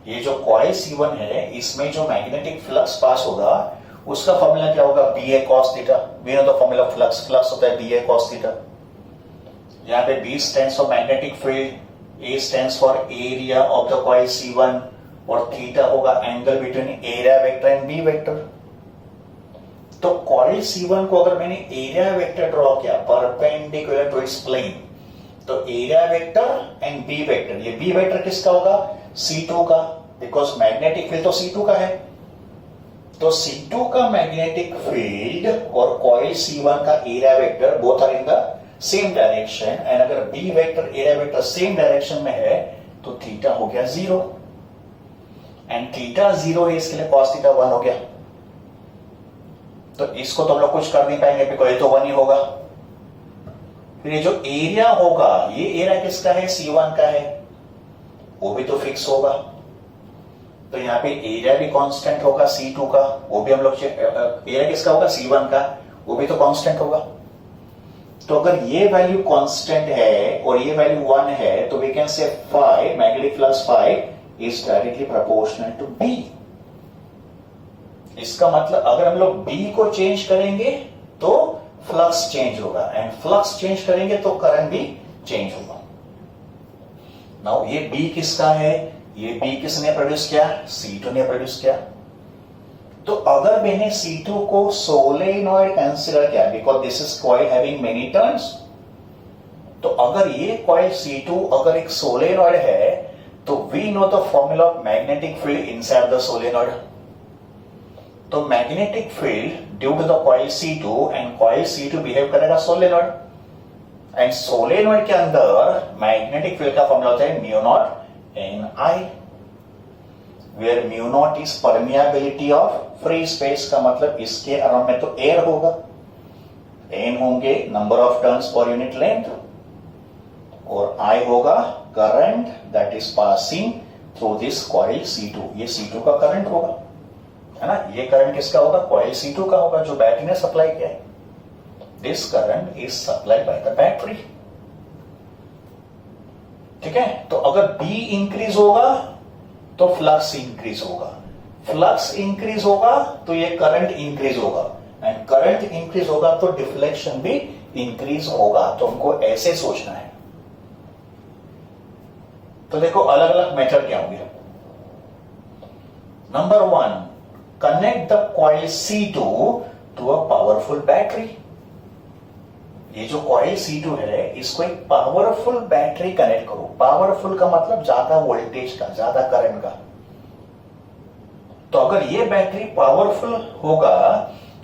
ये जो कॉइल C1 है इसमें जो मैग्नेटिक फ्लक्स पास होगा उसका फॉर्मूला क्या होगा, BA cos theta. We know the formula flux, flux होता है BA cos थीटा। यहाँ पे B stands for magnetic field, A stands for area of the coil C1 और थीटा होगा angle between area vector and B vector. तो coil C1 को अगर मैंने एरिया वेक्टर ड्रॉ किया परपेंडिकुलर टू इट्स प्लेन, तो area vector and B vector, ये B vector किसका होगा, C2 का, बिकॉज मैग्नेटिक फील्ड तो C2 का है। तो C2 का मैग्नेटिक फील्ड और कॉइल C1 का area vector both are in the same direction, and अगर B vector area vector same direction में है तो थीटा हो गया 0, एंड थीटा 0 है, इसके लिए कॉस थीटा 1 हो गया। तो इसको तो हम लोग कुछ कर नहीं पाएंगे बिकॉज ये तो 1 ही होगा। फिर ये जो एरिया होगा, ये एरिया किसका है, C1 का है, वो भी तो फिक्स होगा। तो यहाँ पे एरिया भी कांस्टेंट होगा C2 का, वो भी हम लोग एरिया किसका होगा, C1 का, वो भी तो कांस्टेंट होगा। तो अगर ये वैल्यू कांस्टेंट है और ये वैल्यू 1 है, तो we can say phi, magnetic flux phi is directly proportional to B। इसका मतलब अगर हम लोग B को चेंज करेंगे तो फ्लक्स चेंज होगा, एंड फ्लक्स चेंज करेंगे तो करंट भी चेंज होगा। नाउ ये B किसका है, ये B किसने प्रोड्यूस किया, C2 ने प्रोड्यूस किया। तो अगर मैंने C2 को सोलेनॉइड कंसीडर किया, because this is coil having many turns, तो अगर ये कॉइल C2 अगर एक सोलेनॉइड है, तो we know the formula of magnetic field inside the solenoid। तो magnetic field due to the coil C2 and coil C2 behave करेगा solenoid, and solenoid के अंदर magnetic field का फॉर्मूला होता है mu naught Ni, where mu naught is permeability of free space। का मतलब इसके अराउंड में तो एयर होगा, n होंगे number of turns per unit length, और I होगा current that is passing through this coil C2। ये C2 का करंट होगा, है ना। ये करंट किसका होगा, कॉइल C2 का होगा जो बैटरी ने सप्लाई किया है। This current is supplied by the battery, ठीक है। तो अगर B इंक्रीज होगा तो फ्लक्स इंक्रीज होगा, फ्लक्स इंक्रीज होगा तो ये करंट इंक्रीज होगा, एंड करंट इंक्रीज होगा तो डिफ्लेक्शन भी इंक्रीज होगा। तो हमको ऐसे सोचना है। तो देखो अलग अलग मेथड क्या होंगे। Number 1, connect the coil C2 to a powerful battery. ये जो कॉइल C2 है इसको एक पावरफुल बैटरी कनेक्ट करो। पावरफुल का मतलब ज्यादा वोल्टेज का, ज्यादा करंट का। तो अगर ये बैटरी पावरफुल होगा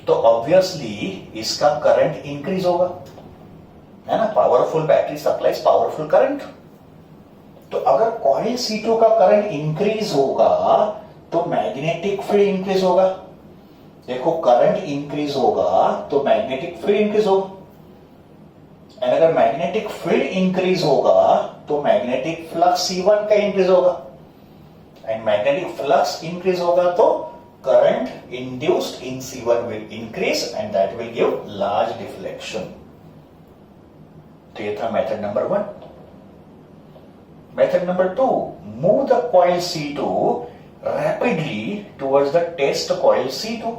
तो ऑब्वियसली इसका करंट इंक्रीज होगा, है ना। Powerful battery supplies powerful current. तो अगर कॉइल C2 का करंट इंक्रीज होगा तो मैग्नेटिक फील्ड इंक्रीज होगा। देखो करंट इंक्रीज होगा तो मैग्नेटिक फील्ड इंक्रीज होगा, एंड अगर मैग्नेटिक फील्ड इंक्रीज होगा तो मैग्नेटिक फ्लक्स C1 का इंक्रीज होगा, एंड मैग्नेटिक फ्लक्स इंक्रीज होगा तो current induced in C1 will increase, and that will give large deflection. तो ये था method number 1। Method number 2, move the coil C2 rapidly towards the test coil C2।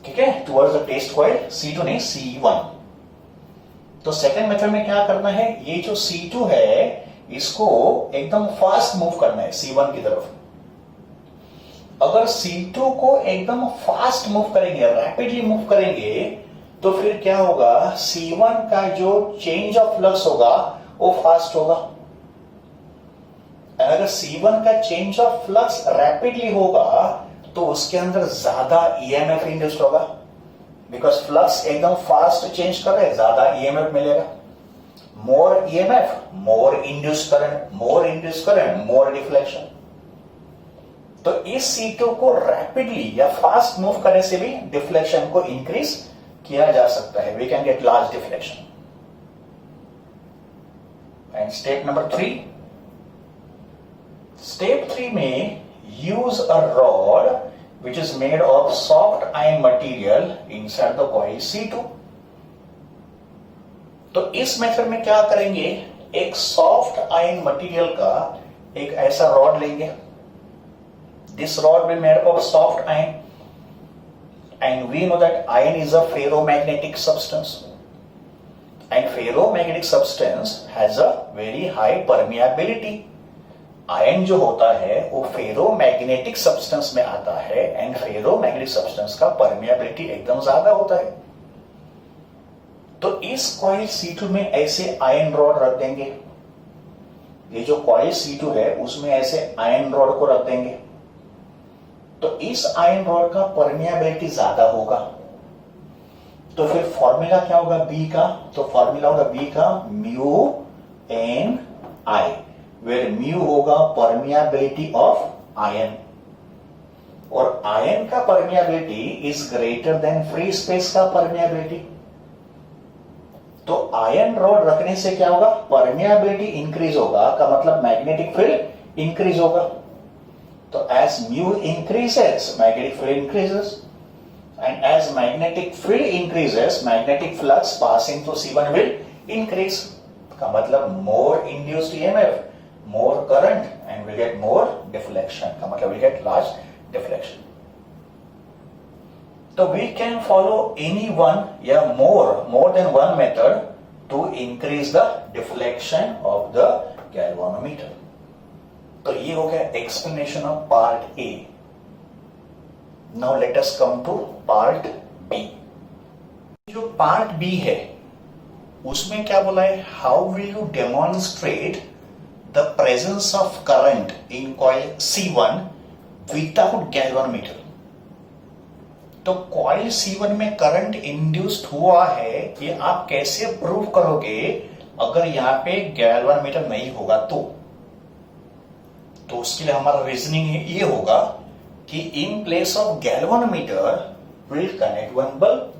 ठीक है, towards the test coil C2 नहीं C1। तो second method में क्या करना है, ये जो C2 है इसको एकदम फास्ट मूव करना है C1 की तरफ। अगर C2 को एकदम फास्ट मूव करेंगे, रैपिडली मूव करेंगे, तो फिर क्या होगा, C1 का जो चेंज ऑफ फ्लक्स होगा वो फास्ट होगा। अगर C1 का चेंज ऑफ फ्लक्स रैपिडली होगा तो उसके अंदर ज्यादा EMF इंड्यूस्ड होगा, बिकॉज फ्लक्स एकदम फास्ट चेंज कर रहे हैं, ज्यादा ईएमएफ मिलेगा. मोर ईएमएफ, मोर इंड्यूस करंट, मोर डिफ्लेक्शन. तो इस C2 को रैपिडली या फास्ट मूव करने से भी डिफ्लेक्शन को इंक्रीज किया जा सकता है. We can get large deflection. And step number 3. Step 3 में use a rod which is made of soft iron material inside the coil C2. तो इस मेथड में क्या करेंगे, एक सॉफ्ट आयन मटेरियल का एक ऐसा रॉड लेंगे. This rod will made of soft iron and we know that iron is a ferromagnetic substance and ferromagnetic substance has a very high permeability. Ion जो होता है वो फेरोमैग्नेटिक सब्सटेंस में आता है एंड फेरोमैग्नेटिक सब्सटेंस का permeability एकदम ज्यादा होता है. तो इस कॉइल C2 में ऐसे आयन रॉड रख देंगे. ये जो कॉइल C2 है उसमें ऐसे आयन रॉड को रख देंगे. तो इस आयन रॉड का परमिएबिलिटी ज्यादा होगा. तो फिर फॉर्मूला क्या होगा B का, तो फॉर्मूला होगा B का mu N I, where mu होगा परमिएबिलिटी ऑफ आयन और आयन का permeability is greater than free space का परमिएबिलिटी. तो आयन रॉड रखने से क्या होगा, परमिएबिलिटी इंक्रीज होगा, का मतलब मैग्नेटिक फील्ड इंक्रीज होगा. तो as mu increases magnetic field increases and as magnetic field increases magnetic flux passing through C1 will increase. का मतलब more induced EMF, more current and we'll get more deflection. का मतलब we'll get large deflection. So we can follow any one या more than one method to increase the deflection of the galvanometer. तो ये हो गया explanation of part A. Now let us come to part B. जो part B है उसमें क्या बोला है, how will you demonstrate the presence of current in coil C1 without galvanometer. तो कॉइल C1 में करंट इंड्यूस्ड हुआ है ये आप कैसे प्रूव करोगे अगर यहां पे गैल्वानोमीटर नहीं होगा. तो उसके लिए हमारा रीजनिंग ये होगा कि in place of galvanometer will connect one bulb.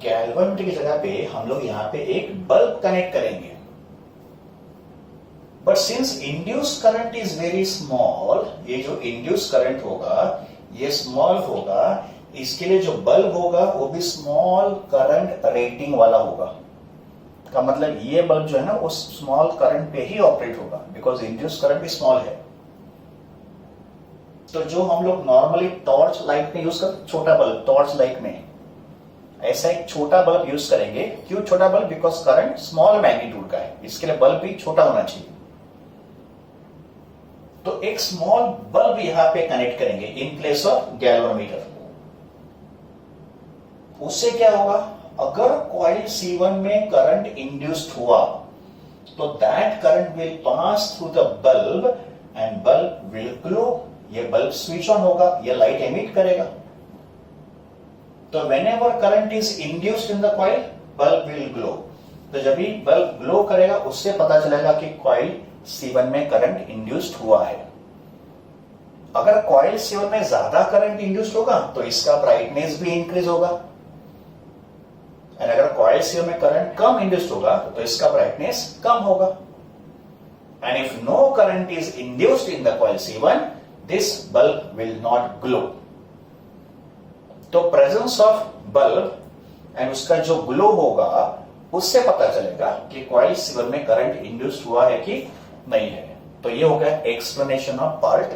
Galvanometer की जगह पे हम लोग यहां पे एक बल्ब कनेक्ट करेंगे. But since induce current is very small, ये जो इंड्यूस करंट होगा ये स्मॉल होगा, इसके लिए जो बल्ब होगा वो भी स्मॉल करंट रेटिंग वाला होगा. का मतलब ये बल्ब जो है ना वो स्मॉल करंट पे ही ऑपरेट होगा बिकॉज इंड्यूस करंट भी स्मॉल है. तो जो हम लोग नॉर्मली टॉर्च लाइट में यूज करते, छोटा बल्ब टॉर्च लाइट में ऐसा एक छोटा बल्ब यूज करेंगे. क्यों छोटा bulb, because current small magnitude का है, इसके लिए बल्ब भी छोटा होना चाहिए. तो एक स्मॉल बल्ब यहां पे कनेक्ट करेंगे इन प्लेस ऑफ गैल्वानोमीटर. उससे क्या होगा, अगर कॉइल C1 में करंट इंड्यूस्ड हुआ तो that current will pass through the bulb and bulb will glow. ये बल्ब स्विच ऑन होगा, ये लाइट एमिट करेगा. तो whenever current is induced in the coil bulb will glow. तो जब भी बल्ब ग्लो करेगा उससे पता चलेगा कि कॉइल C1 में करंट इंड्यूस्ड हुआ है. अगर कॉइल C1 में ज्यादा करंट इंड्यूस्ड होगा तो इसका ब्राइटनेस भी इंक्रीज होगा. और अगर कॉइल C1 में करंट कम इंड्यूस्ड होगा तो इसका ब्राइटनेस कम होगा. And if no current is induced in the coil C1 this bulb will not glow. तो प्रेजेंस ऑफ बल्ब एंड उसका जो ग्लो होगा उससे पता चलेगा कि कॉइल C1 में करंट इंड्यूस्ड हुआ है कि नहीं है. तो ये हो गया एक्सप्लेनेशन ऑफ पार्ट